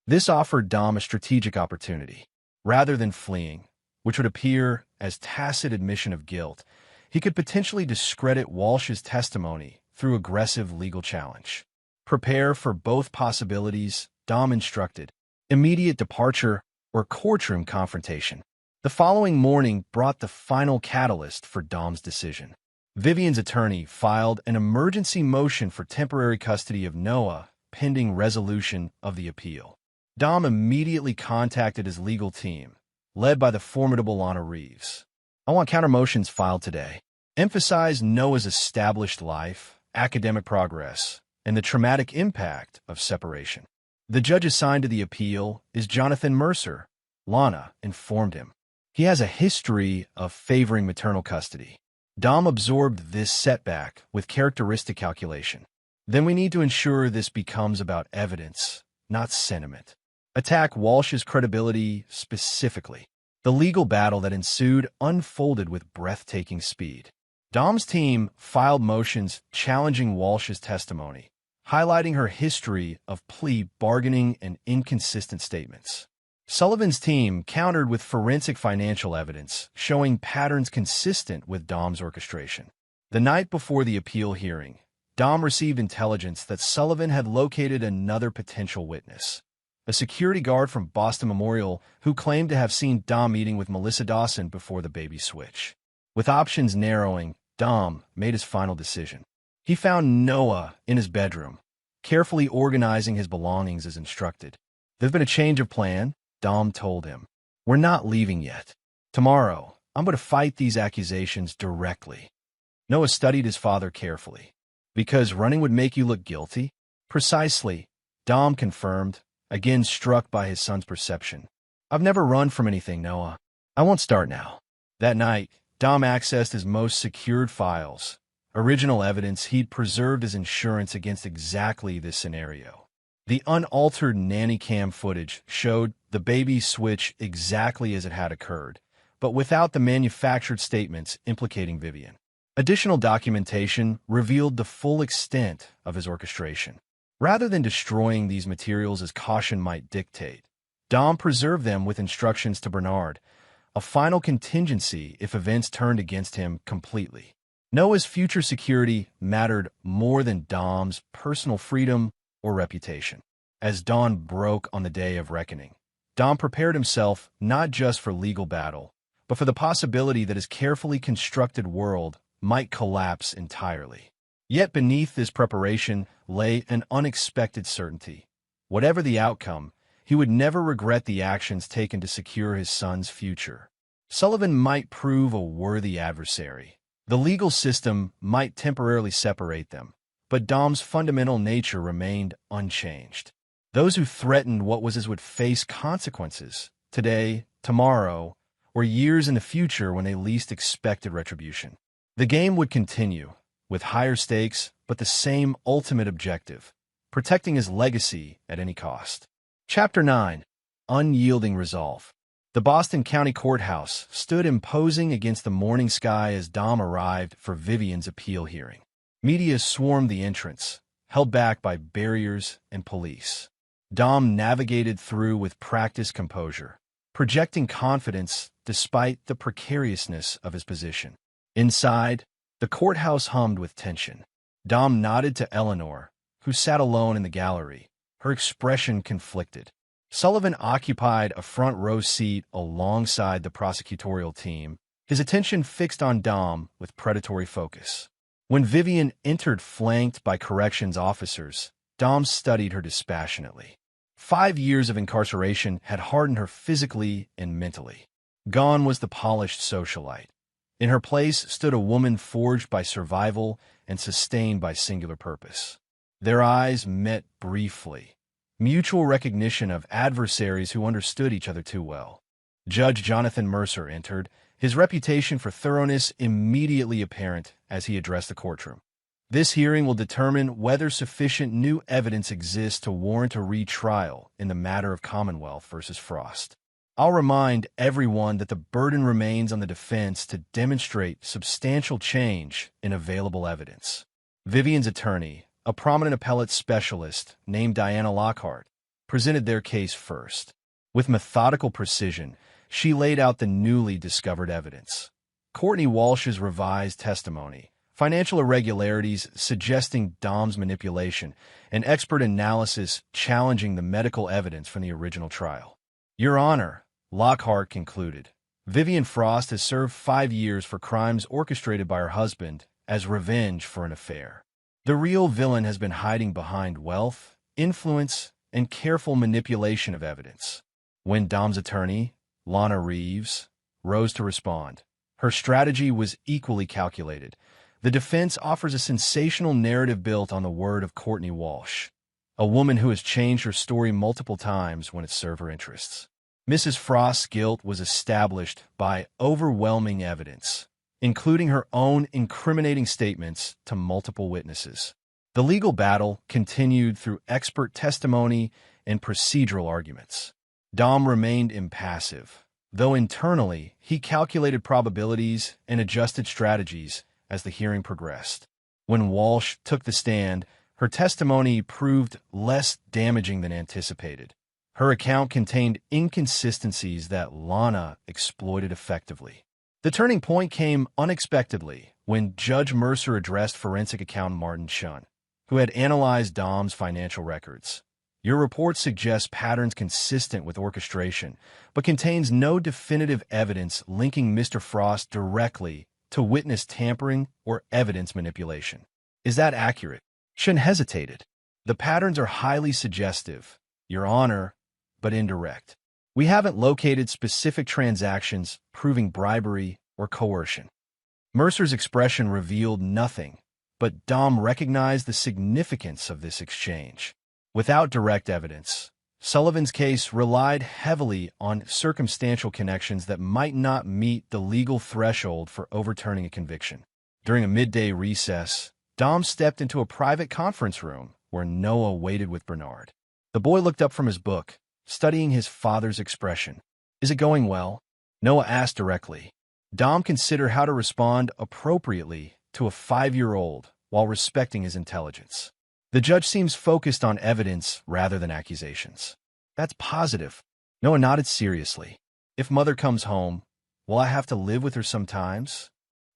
This offered Dom a strategic opportunity. Rather than fleeing, which would appear as tacit admission of guilt, he could potentially discredit Walsh's testimony through aggressive legal challenge. Prepare for both possibilities, Dom instructed, immediate departure or courtroom confrontation. The following morning brought the final catalyst for Dom's decision. Vivian's attorney filed an emergency motion for temporary custody of Noah pending resolution of the appeal. Dom immediately contacted his legal team, led by the formidable Lana Reeves. I want counter-motions filed today. Emphasize Noah's established life, academic progress, and the traumatic impact of separation. The judge assigned to the appeal is Jonathan Mercer, Lana informed him. He has a history of favoring maternal custody. Dom absorbed this setback with characteristic calculation. Then we need to ensure this becomes about evidence, not sentiment. Attack Walsh's credibility specifically. The legal battle that ensued unfolded with breathtaking speed. Dom's team filed motions challenging Walsh's testimony, highlighting her history of plea bargaining and inconsistent statements. Sullivan's team countered with forensic financial evidence, showing patterns consistent with Dom's orchestration. The night before the appeal hearing, Dom received intelligence that Sullivan had located another potential witness, a security guard from Boston Memorial who claimed to have seen Dom meeting with Melissa Dawson before the baby switch. With options narrowing, Dom made his final decision. He found Noah in his bedroom, carefully organizing his belongings as instructed. There's been a change of plan, Dom told him. We're not leaving yet. Tomorrow, I'm going to fight these accusations directly. Noah studied his father carefully. Because running would make you look guilty? Precisely, Dom confirmed, again struck by his son's perception. I've never run from anything, Noah. I won't start now. That night, Dom accessed his most secured files, original evidence he'd preserved as insurance against exactly this scenario. The unaltered nanny cam footage showed the baby switch exactly as it had occurred, but without the manufactured statements implicating Vivian. Additional documentation revealed the full extent of his orchestration. Rather than destroying these materials as caution might dictate, Dom preserved them with instructions to Bernard, a final contingency if events turned against him completely. Noah's future security mattered more than Dom's personal freedom or reputation. As dawn broke on the day of reckoning, Dom prepared himself not just for legal battle, but for the possibility that his carefully constructed world might collapse entirely. Yet beneath this preparation lay an unexpected certainty. Whatever the outcome, he would never regret the actions taken to secure his son's future. Sullivan might prove a worthy adversary. The legal system might temporarily separate them, but Dom's fundamental nature remained unchanged. Those who threatened what was his would face consequences, today, tomorrow, or years in the future when they least expected retribution. The game would continue, with higher stakes but the same ultimate objective: protecting his legacy at any cost. Chapter 9. Unyielding Resolve. The Boston County Courthouse stood imposing against the morning sky as Dom arrived for Vivian's appeal hearing. Media swarmed the entrance, held back by barriers and police. Dom navigated through with practiced composure, projecting confidence despite the precariousness of his position. Inside, the courthouse hummed with tension. Dom nodded to Eleanor, who sat alone in the gallery, her expression conflicted. Sullivan occupied a front row seat alongside the prosecutorial team, his attention fixed on Dom with predatory focus. When Vivian entered flanked by corrections officers, Dom studied her dispassionately. 5 years of incarceration had hardened her physically and mentally. Gone was the polished socialite. In her place stood a woman forged by survival and sustained by singular purpose. Their eyes met briefly. Mutual recognition of adversaries who understood each other too well. Judge Jonathan Mercer entered, his reputation for thoroughness immediately apparent as he addressed the courtroom. This hearing will determine whether sufficient new evidence exists to warrant a retrial in the matter of Commonwealth versus Frost. I'll remind everyone that the burden remains on the defense to demonstrate substantial change in available evidence. Vivian's attorney, a prominent appellate specialist named Diana Lockhart, presented their case first. With methodical precision, she laid out the newly discovered evidence. Courtney Walsh's revised testimony, financial irregularities suggesting Dom's manipulation, and expert analysis challenging the medical evidence from the original trial. Your Honor, Lockhart concluded, Vivian Frost has served 5 years for crimes orchestrated by her husband as revenge for an affair. The real villain has been hiding behind wealth, influence, and careful manipulation of evidence. When Dom's attorney, Lana Reeves, rose to respond, her strategy was equally calculated. The defense offers a sensational narrative built on the word of Courtney Walsh, a woman who has changed her story multiple times when it served her interests. Mrs. Frost's guilt was established by overwhelming evidence, including her own incriminating statements to multiple witnesses. The legal battle continued through expert testimony and procedural arguments. Dom remained impassive, though internally he calculated probabilities and adjusted strategies as the hearing progressed. When Walsh took the stand, her testimony proved less damaging than anticipated. Her account contained inconsistencies that Lana exploited effectively. The turning point came unexpectedly when Judge Mercer addressed forensic accountant Martin Shun, who had analyzed Dom's financial records. Your report suggests patterns consistent with orchestration, but contains no definitive evidence linking Mr. Frost directly to witness tampering or evidence manipulation. Is that accurate? Shun hesitated. The patterns are highly suggestive, Your Honor, but indirect. We haven't located specific transactions proving bribery or coercion. Mercer's expression revealed nothing, but Dom recognized the significance of this exchange. Without direct evidence, Sullivan's case relied heavily on circumstantial connections that might not meet the legal threshold for overturning a conviction. During a midday recess, Dom stepped into a private conference room where Noah waited with Bernard. The boy looked up from his book, studying his father's expression. Is it going well? Noah asked directly. Dom considered how to respond appropriately to a 5-year-old while respecting his intelligence. The judge seems focused on evidence rather than accusations. That's positive. Noah nodded seriously. If Mother comes home, will I have to live with her sometimes?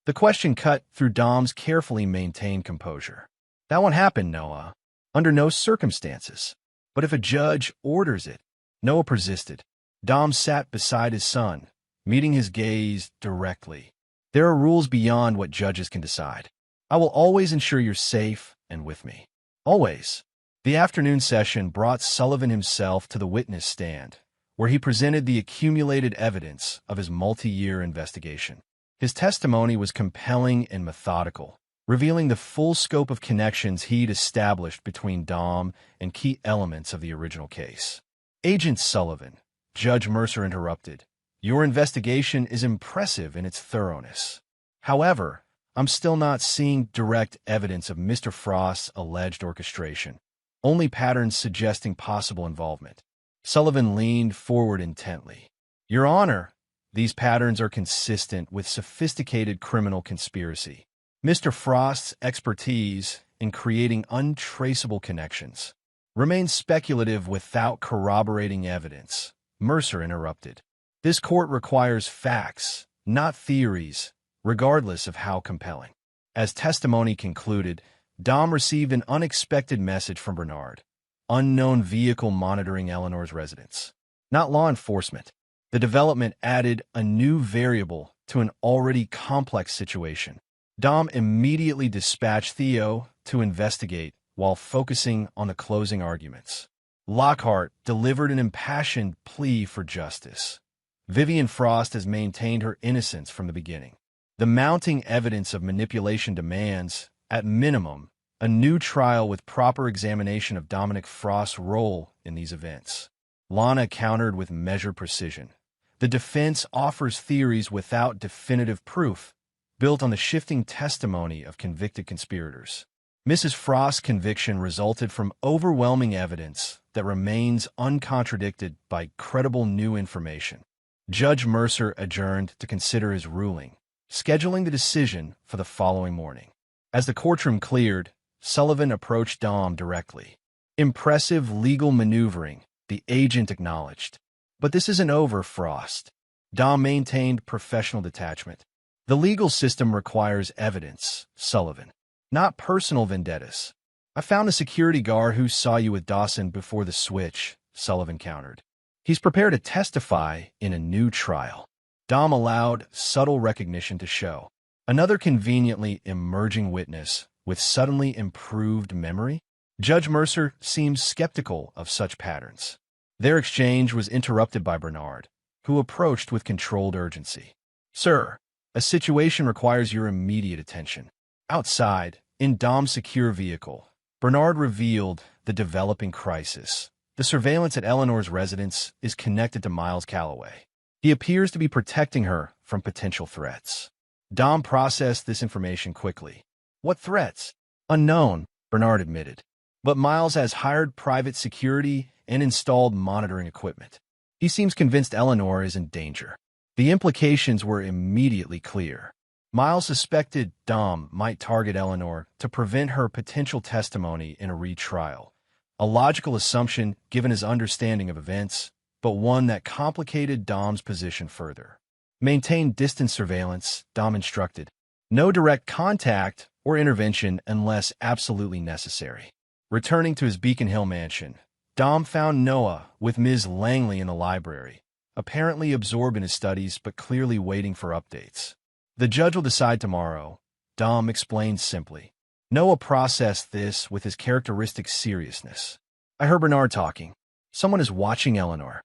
The question cut through Dom's carefully maintained composure. That won't happen, Noah. Under no circumstances. But if a judge orders it, Noah persisted. Dom sat beside his son, meeting his gaze directly. There are rules beyond what judges can decide. I will always ensure you're safe and with me. Always. The afternoon session brought Sullivan himself to the witness stand, where he presented the accumulated evidence of his multi-year investigation. His testimony was compelling and methodical, revealing the full scope of connections he'd established between Dom and key elements of the original case. Agent Sullivan, Judge Mercer interrupted. Your investigation is impressive in its thoroughness. However, I'm still not seeing direct evidence of Mr. Frost's alleged orchestration, only patterns suggesting possible involvement. Sullivan leaned forward intently. Your Honor, these patterns are consistent with sophisticated criminal conspiracy. Mr. Frost's expertise in creating untraceable connections remains speculative without corroborating evidence. Mercer interrupted. This court requires facts, not theories, regardless of how compelling. As testimony concluded, Dom received an unexpected message from Bernard. Unknown vehicle monitoring Eleanor's residence. Not law enforcement. The development added a new variable to an already complex situation. Dom immediately dispatched Theo to investigate while focusing on the closing arguments. Lockhart delivered an impassioned plea for justice. Vivian Frost has maintained her innocence from the beginning. The mounting evidence of manipulation demands, at minimum, a new trial with proper examination of Dominic Frost's role in these events. Lana countered with measured precision. The defense offers theories without definitive proof, built on the shifting testimony of convicted conspirators. Mrs. Frost's conviction resulted from overwhelming evidence that remains uncontradicted by credible new information. Judge Mercer adjourned to consider his ruling, scheduling the decision for the following morning. As the courtroom cleared, Sullivan approached Dom directly. Impressive legal maneuvering, the agent acknowledged. But this isn't over, Frost. Dom maintained professional detachment. The legal system requires evidence, Sullivan, not personal vendettas. I found a security guard who saw you with Dawson before the switch, Sullivan countered. He's prepared to testify in a new trial. Dom allowed subtle recognition to show. Another conveniently emerging witness with suddenly improved memory? Judge Mercer seems skeptical of such patterns. Their exchange was interrupted by Bernard, who approached with controlled urgency. Sir, a situation requires your immediate attention. Outside, in Dom's secure vehicle, Bernard revealed the developing crisis. The surveillance at Eleanor's residence is connected to Miles Calloway. He appears to be protecting her from potential threats. Dom processed this information quickly. What threats? Unknown, Bernard admitted. But Miles has hired private security and installed monitoring equipment. He seems convinced Eleanor is in danger. The implications were immediately clear. Miles suspected Dom might target Eleanor to prevent her potential testimony in a retrial. A logical assumption given his understanding of events, but one that complicated Dom's position further. Maintain distance surveillance, Dom instructed. No direct contact or intervention unless absolutely necessary. Returning to his Beacon Hill mansion, Dom found Noah with Ms. Langley in the library, apparently absorbed in his studies but clearly waiting for updates. The judge will decide tomorrow, Dom explained simply. Noah processed this with his characteristic seriousness. I heard Bernard talking. Someone is watching Eleanor.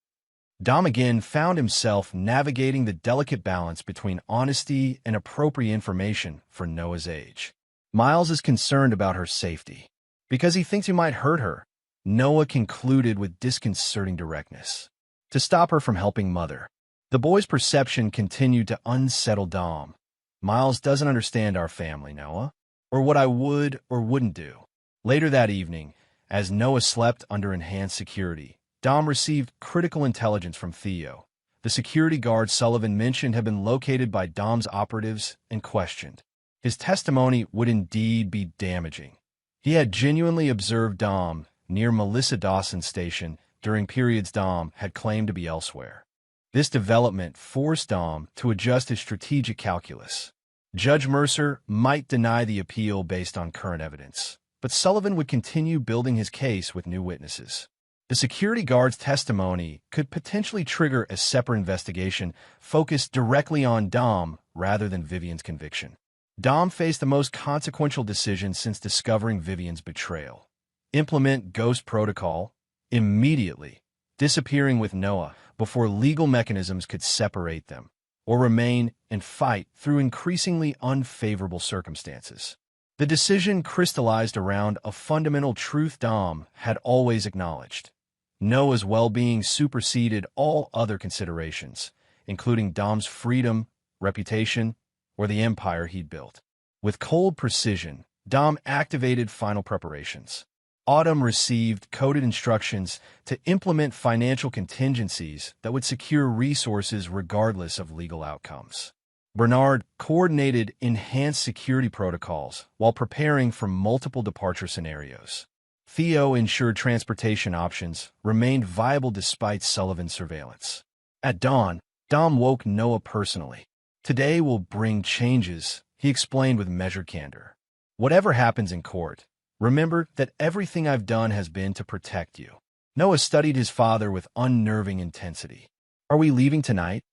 Dom again found himself navigating the delicate balance between honesty and appropriate information for Noah's age. Miles is concerned about her safety. Because he thinks he might hurt her, Noah concluded with disconcerting directness. To stop her from helping Mother. The boy's perception continued to unsettle Dom. Miles doesn't understand our family, Noah, or what I would or wouldn't do. Later that evening, as Noah slept under enhanced security, Dom received critical intelligence from Theo. The security guard Sullivan mentioned had been located by Dom's operatives and questioned. His testimony would indeed be damaging. He had genuinely observed Dom near Melissa Dawson's station during periods Dom had claimed to be elsewhere. This development forced Dom to adjust his strategic calculus. Judge Mercer might deny the appeal based on current evidence, but Sullivan would continue building his case with new witnesses. The security guard's testimony could potentially trigger a separate investigation focused directly on Dom rather than Vivian's conviction. Dom faced the most consequential decision since discovering Vivian's betrayal. Implement Ghost Protocol immediately, disappearing with Noah before legal mechanisms could separate them, or remain and fight through increasingly unfavorable circumstances. The decision crystallized around a fundamental truth Dom had always acknowledged. Noah's well-being superseded all other considerations, including Dom's freedom, reputation, or the empire he'd built. With cold precision, Dom activated final preparations. Autumn received coded instructions to implement financial contingencies that would secure resources regardless of legal outcomes. Bernard coordinated enhanced security protocols while preparing for multiple departure scenarios. Theo ensured transportation options remained viable despite Sullivan's surveillance. At dawn, Dom woke Noah personally. "Today will bring changes," he explained with measured candor. "Whatever happens in court, remember that everything I've done has been to protect you." Noah studied his father with unnerving intensity. "Are we leaving tonight?"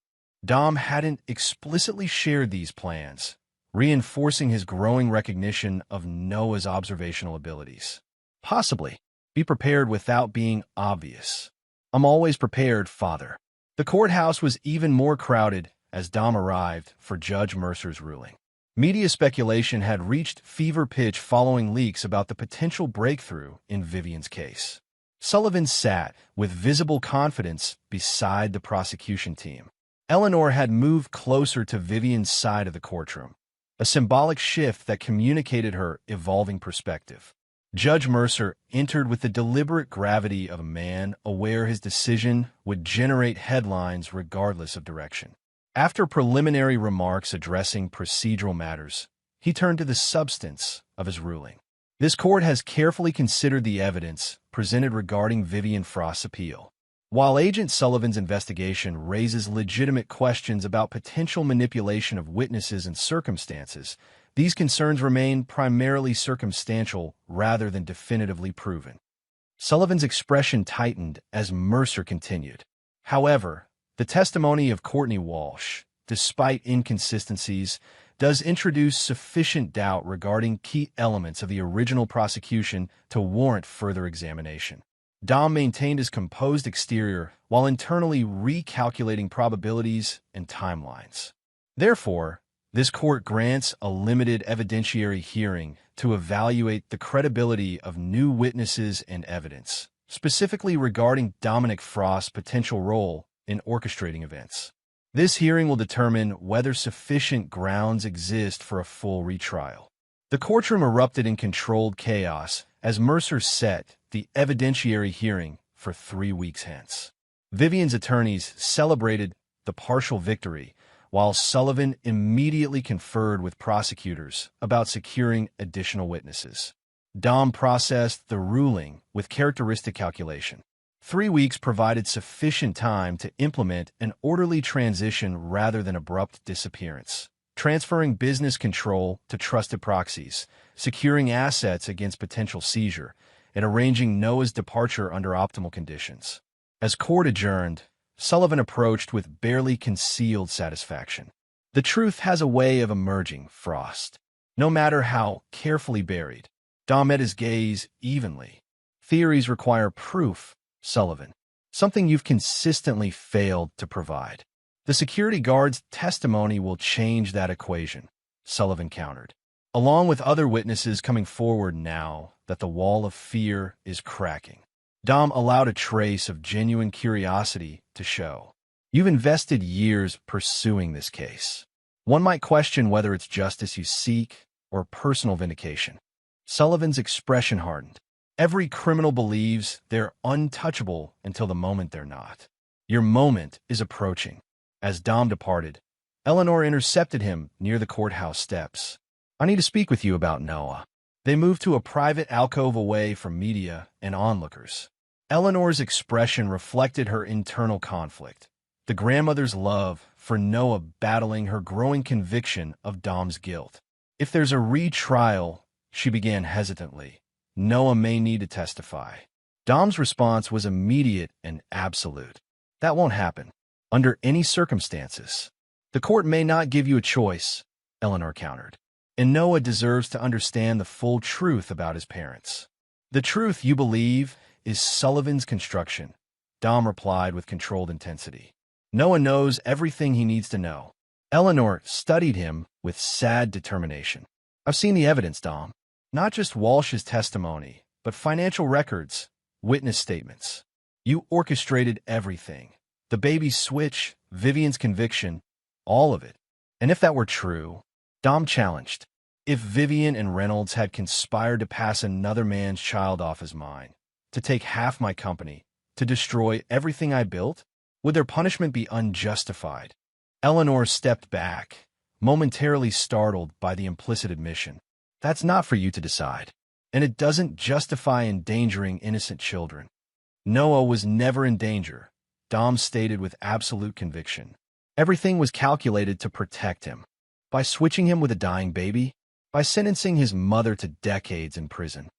Dom hadn't explicitly shared these plans, reinforcing his growing recognition of Noah's observational abilities. "Possibly. Be prepared without being obvious." "I'm always prepared, father." The courthouse was even more crowded as Dom arrived for Judge Mercer's ruling. Media speculation had reached fever pitch following leaks about the potential breakthrough in Vivian's case. Sullivan sat with visible confidence beside the prosecution team. Eleanor had moved closer to Vivian's side of the courtroom, a symbolic shift that communicated her evolving perspective. Judge Mercer entered with the deliberate gravity of a man aware his decision would generate headlines regardless of direction. After preliminary remarks addressing procedural matters, he turned to the substance of his ruling. "This court has carefully considered the evidence presented regarding Vivian Frost's appeal. While Agent Sullivan's investigation raises legitimate questions about potential manipulation of witnesses and circumstances, these concerns remain primarily circumstantial rather than definitively proven." Sullivan's expression tightened as Mercer continued. "However, the testimony of Courtney Walsh, despite inconsistencies, does introduce sufficient doubt regarding key elements of the original prosecution to warrant further examination." Dom maintained his composed exterior while internally recalculating probabilities and timelines. "Therefore, this court grants a limited evidentiary hearing to evaluate the credibility of new witnesses and evidence, specifically regarding Dominic Frost's potential role in orchestrating events. This hearing will determine whether sufficient grounds exist for a full retrial." The courtroom erupted in controlled chaos as Mercer set the evidentiary hearing for 3 weeks hence. Vivian's attorneys celebrated the partial victory, while Sullivan immediately conferred with prosecutors about securing additional witnesses. Dom processed the ruling with characteristic calculation. 3 weeks provided sufficient time to implement an orderly transition rather than abrupt disappearance, transferring business control to trusted proxies, securing assets against potential seizure, and arranging Noah's departure under optimal conditions. As court adjourned, Sullivan approached with barely concealed satisfaction. "The truth has a way of emerging, Frost, no matter how carefully buried." Dom met his gaze evenly. "Theories require proof, Sullivan, something you've consistently failed to provide." "The security guard's testimony will change that equation," Sullivan countered, "along with other witnesses coming forward now that the wall of fear is cracking." Dom allowed a trace of genuine curiosity to show. "You've invested years pursuing this case. One might question whether it's justice you seek or personal vindication." Sullivan's expression hardened. "Every criminal believes they're untouchable until the moment they're not. Your moment is approaching." As Dom departed, Eleanor intercepted him near the courthouse steps. "I need to speak with you about Noah." They moved to a private alcove away from media and onlookers. Eleanor's expression reflected her internal conflict, the grandmother's love for Noah battling her growing conviction of Dom's guilt. "If there's a retrial," she began hesitantly, "Noah may need to testify." Dom's response was immediate and absolute. "That won't happen, under any circumstances." "The court may not give you a choice," Eleanor countered, "and Noah deserves to understand the full truth about his parents." "The truth you believe is Sullivan's construction," Dom replied with controlled intensity. "Noah knows everything he needs to know." Eleanor studied him with sad determination. "I've seen the evidence, Dom. Not just Walsh's testimony, but financial records, witness statements. You orchestrated everything. The baby switch, Vivian's conviction, all of it. And if that were true, Dom challenged. If Vivian and Reynolds had conspired to pass another man's child off as mine, to take half my company, to destroy everything I built, would their punishment be unjustified? Eleanor stepped back, momentarily startled by the implicit admission. That's not for you to decide. And it doesn't justify endangering innocent children. Noah was never in danger, Dom stated with absolute conviction. Everything was calculated to protect him. By switching him with a dying baby, by sentencing his mother to decades in prison.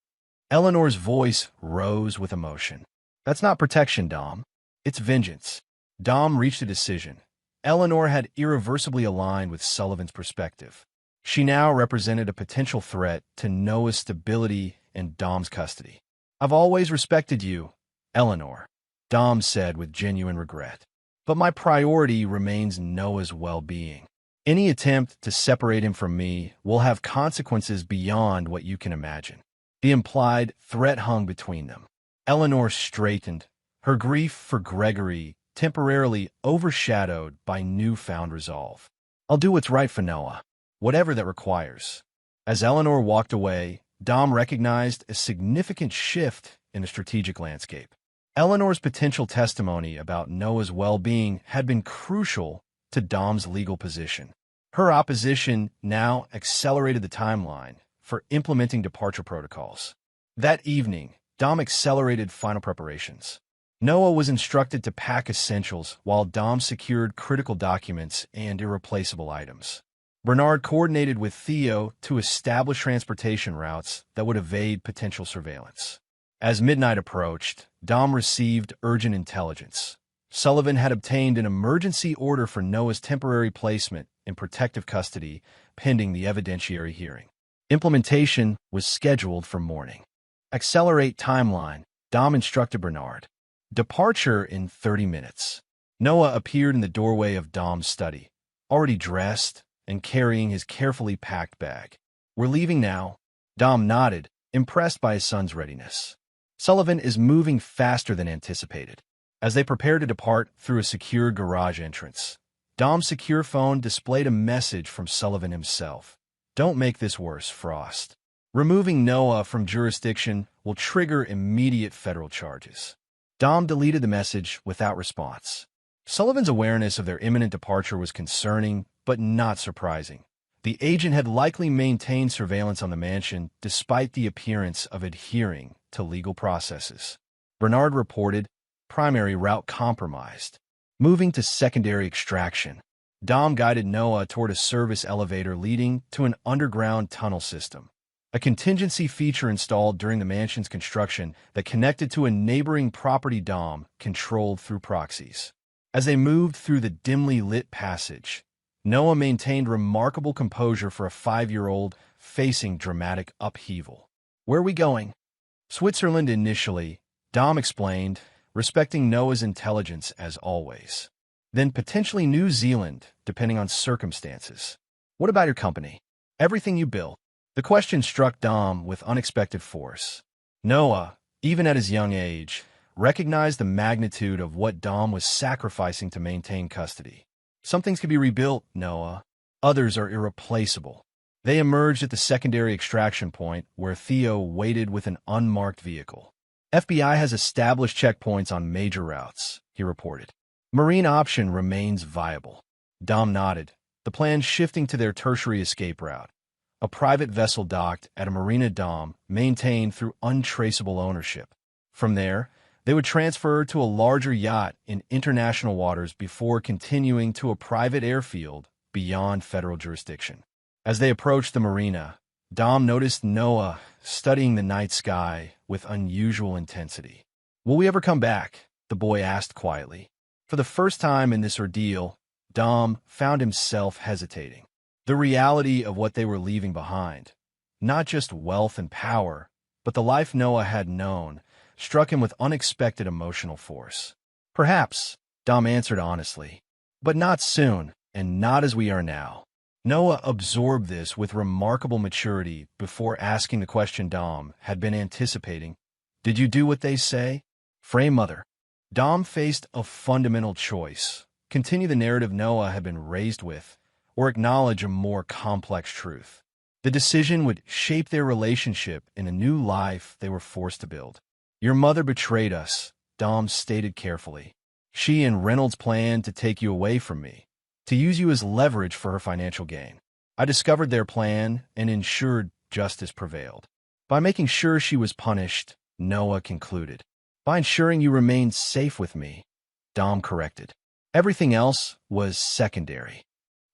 Eleanor's voice rose with emotion. That's not protection, Dom. It's vengeance. Dom reached a decision. Eleanor had irreversibly aligned with Sullivan's perspective. She now represented a potential threat to Noah's stability and Dom's custody. I've always respected you, Eleanor, Dom said with genuine regret. But my priority remains Noah's well-being. Any attempt to separate him from me will have consequences beyond what you can imagine. The implied threat hung between them. Eleanor straightened, her grief for Gregory temporarily overshadowed by newfound resolve. I'll do what's right for Noah, whatever that requires. As Eleanor walked away, Dom recognized a significant shift in the strategic landscape. Eleanor's potential testimony about Noah's well-being had been crucial to Dom's legal position. Her opposition now accelerated the timeline for implementing departure protocols. That evening, Dom accelerated final preparations. Noah was instructed to pack essentials while Dom secured critical documents and irreplaceable items. Bernard coordinated with Theo to establish transportation routes that would evade potential surveillance. As midnight approached, Dom received urgent intelligence. Sullivan had obtained an emergency order for Noah's temporary placement in protective custody pending the evidentiary hearing. Implementation was scheduled for morning. Accelerate timeline, Dom instructed Bernard. Departure in 30 minutes. Noah appeared in the doorway of Dom's study, already dressed and carrying his carefully packed bag. We're leaving now. Dom nodded, impressed by his son's readiness. Sullivan is moving faster than anticipated. As they prepared to depart through a secured garage entrance, Dom's secure phone displayed a message from Sullivan himself. Don't make this worse, Frost. Removing Noah from jurisdiction will trigger immediate federal charges. Dom deleted the message without response. Sullivan's awareness of their imminent departure was concerning, but not surprising. The agent had likely maintained surveillance on the mansion despite the appearance of adhering to legal processes. Bernard reported, primary route compromised. Moving to secondary extraction, Dom guided Noah toward a service elevator leading to an underground tunnel system, a contingency feature installed during the mansion's construction that connected to a neighboring property Dom controlled through proxies. As they moved through the dimly lit passage, Noah maintained remarkable composure for a 5-year-old facing dramatic upheaval. Where are we going? Switzerland initially, Dom explained, respecting Noah's intelligence as always. Then potentially New Zealand, depending on circumstances. What about your company? Everything you built? The question struck Dom with unexpected force. Noah, even at his young age, recognized the magnitude of what Dom was sacrificing to maintain custody. Some things can be rebuilt, Noah. Others are irreplaceable. They emerged at the secondary extraction point where Theo waited with an unmarked vehicle. FBI has established checkpoints on major routes, he reported. Marine option remains viable. Dom nodded, the plan shifting to their tertiary escape route. A private vessel docked at a marina Dom maintained through untraceable ownership. From there, they would transfer to a larger yacht in international waters before continuing to a private airfield beyond federal jurisdiction. As they approached the marina, Dom noticed Noah studying the night sky with unusual intensity. Will we ever come back? The boy asked quietly. For the first time in this ordeal, Dom found himself hesitating. The reality of what they were leaving behind, not just wealth and power, but the life Noah had known, struck him with unexpected emotional force. Perhaps, Dom answered honestly, but not soon, and not as we are now. Noah absorbed this with remarkable maturity before asking the question Dom had been anticipating. Did you do what they say? Frey mother. Dom faced a fundamental choice. continue the narrative Noah had been raised with, or acknowledge a more complex truth. The decision would shape their relationship in a new life they were forced to build. "Your mother betrayed us," Dom stated carefully. "She and Reynolds planned to take you away from me, to use you as leverage for her financial gain. I discovered their plan and ensured justice prevailed. By making sure she was punished," Noah concluded. "By ensuring you remained safe with me," Dom corrected. "Everything else was secondary."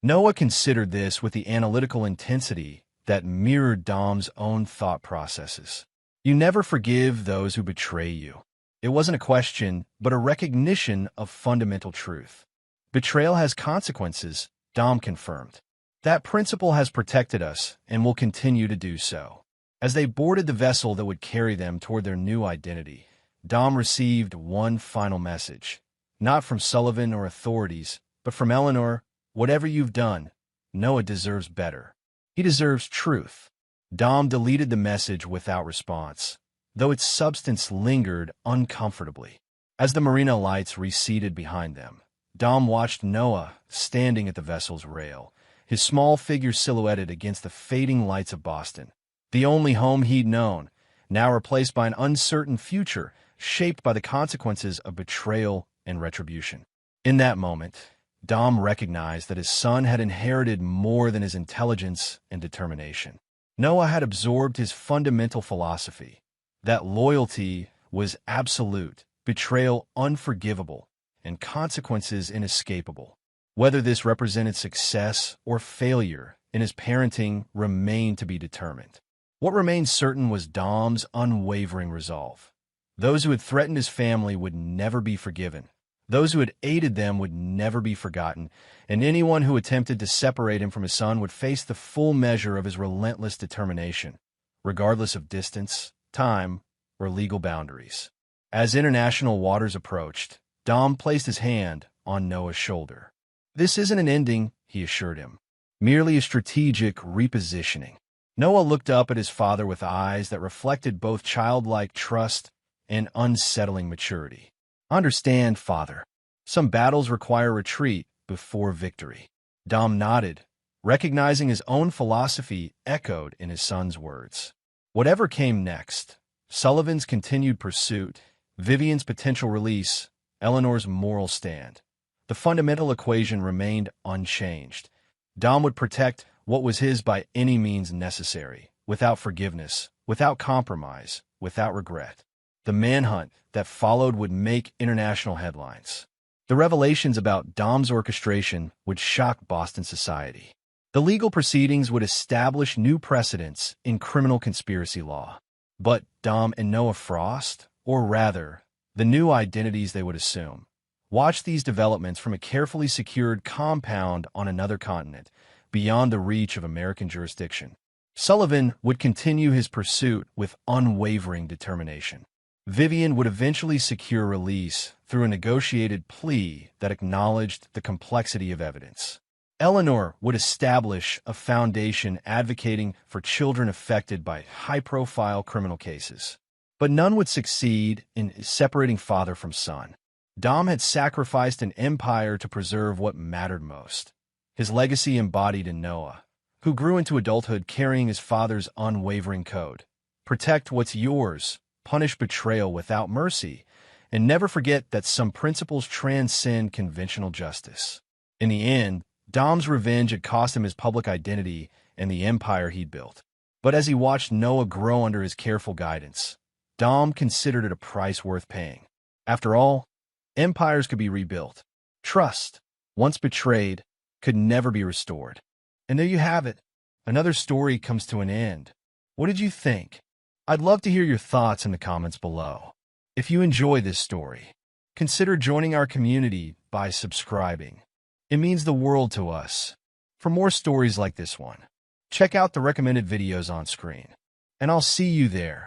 Noah considered this with the analytical intensity that mirrored Dom's own thought processes. You never forgive those who betray you. It wasn't a question, but a recognition of fundamental truth. Betrayal has consequences, Dom confirmed. That principle has protected us and will continue to do so. As they boarded the vessel that would carry them toward their new identity, Dom received one final message. Not from Sullivan or authorities, but from Eleanor. "Whatever you've done, Noah deserves better. He deserves truth." Dom deleted the message without response, though its substance lingered uncomfortably. As the marina lights receded behind them, Dom watched Noah standing at the vessel's rail, his small figure silhouetted against the fading lights of Boston. The only home he'd known, now replaced by an uncertain future shaped by the consequences of betrayal and retribution. In that moment, Dom recognized that his son had inherited more than his intelligence and determination. Noah had absorbed his fundamental philosophy, that loyalty was absolute, betrayal unforgivable, and consequences inescapable. Whether this represented success or failure in his parenting remained to be determined. What remained certain was Dom's unwavering resolve. Those who had threatened his family would never be forgiven. Those who had aided them would never be forgotten, and anyone who attempted to separate him from his son would face the full measure of his relentless determination, regardless of distance, time, or legal boundaries. As international waters approached, Dom placed his hand on Noah's shoulder. "This isn't an ending," he assured him, "merely a strategic repositioning." Noah looked up at his father with eyes that reflected both childlike trust and unsettling maturity. "Understand, father. Some battles require retreat before victory." Dom nodded, recognizing his own philosophy echoed in his son's words. Whatever came next, Sullivan's continued pursuit, Vivian's potential release, Eleanor's moral stand, the fundamental equation remained unchanged. Dom would protect what was his by any means necessary, without forgiveness, without compromise, without regret. The manhunt that followed would make international headlines. The revelations about Dom's orchestration would shock Boston society. The legal proceedings would establish new precedents in criminal conspiracy law. But Dom and Noah Frost, or rather, the new identities they would assume, watched these developments from a carefully secured compound on another continent, beyond the reach of American jurisdiction. Sullivan would continue his pursuit with unwavering determination. Vivian would eventually secure release through a negotiated plea that acknowledged the complexity of evidence. Eleanor would establish a foundation advocating for children affected by high-profile criminal cases. But none would succeed in separating father from son. Dom had sacrificed an empire to preserve what mattered most. His legacy embodied in Noah, who grew into adulthood carrying his father's unwavering code. Protect what's yours, punish betrayal without mercy, and never forget that some principles transcend conventional justice. In the end, Dom's revenge had cost him his public identity and the empire he'd built. But as he watched Noah grow under his careful guidance, Dom considered it a price worth paying. After all, empires could be rebuilt. Trust, once betrayed, could never be restored. And there you have it. Another story comes to an end. What did you think? I'd love to hear your thoughts in the comments below. If you enjoy this story, consider joining our community by subscribing. It means the world to us. For more stories like this one, check out the recommended videos on screen. And I'll see you there.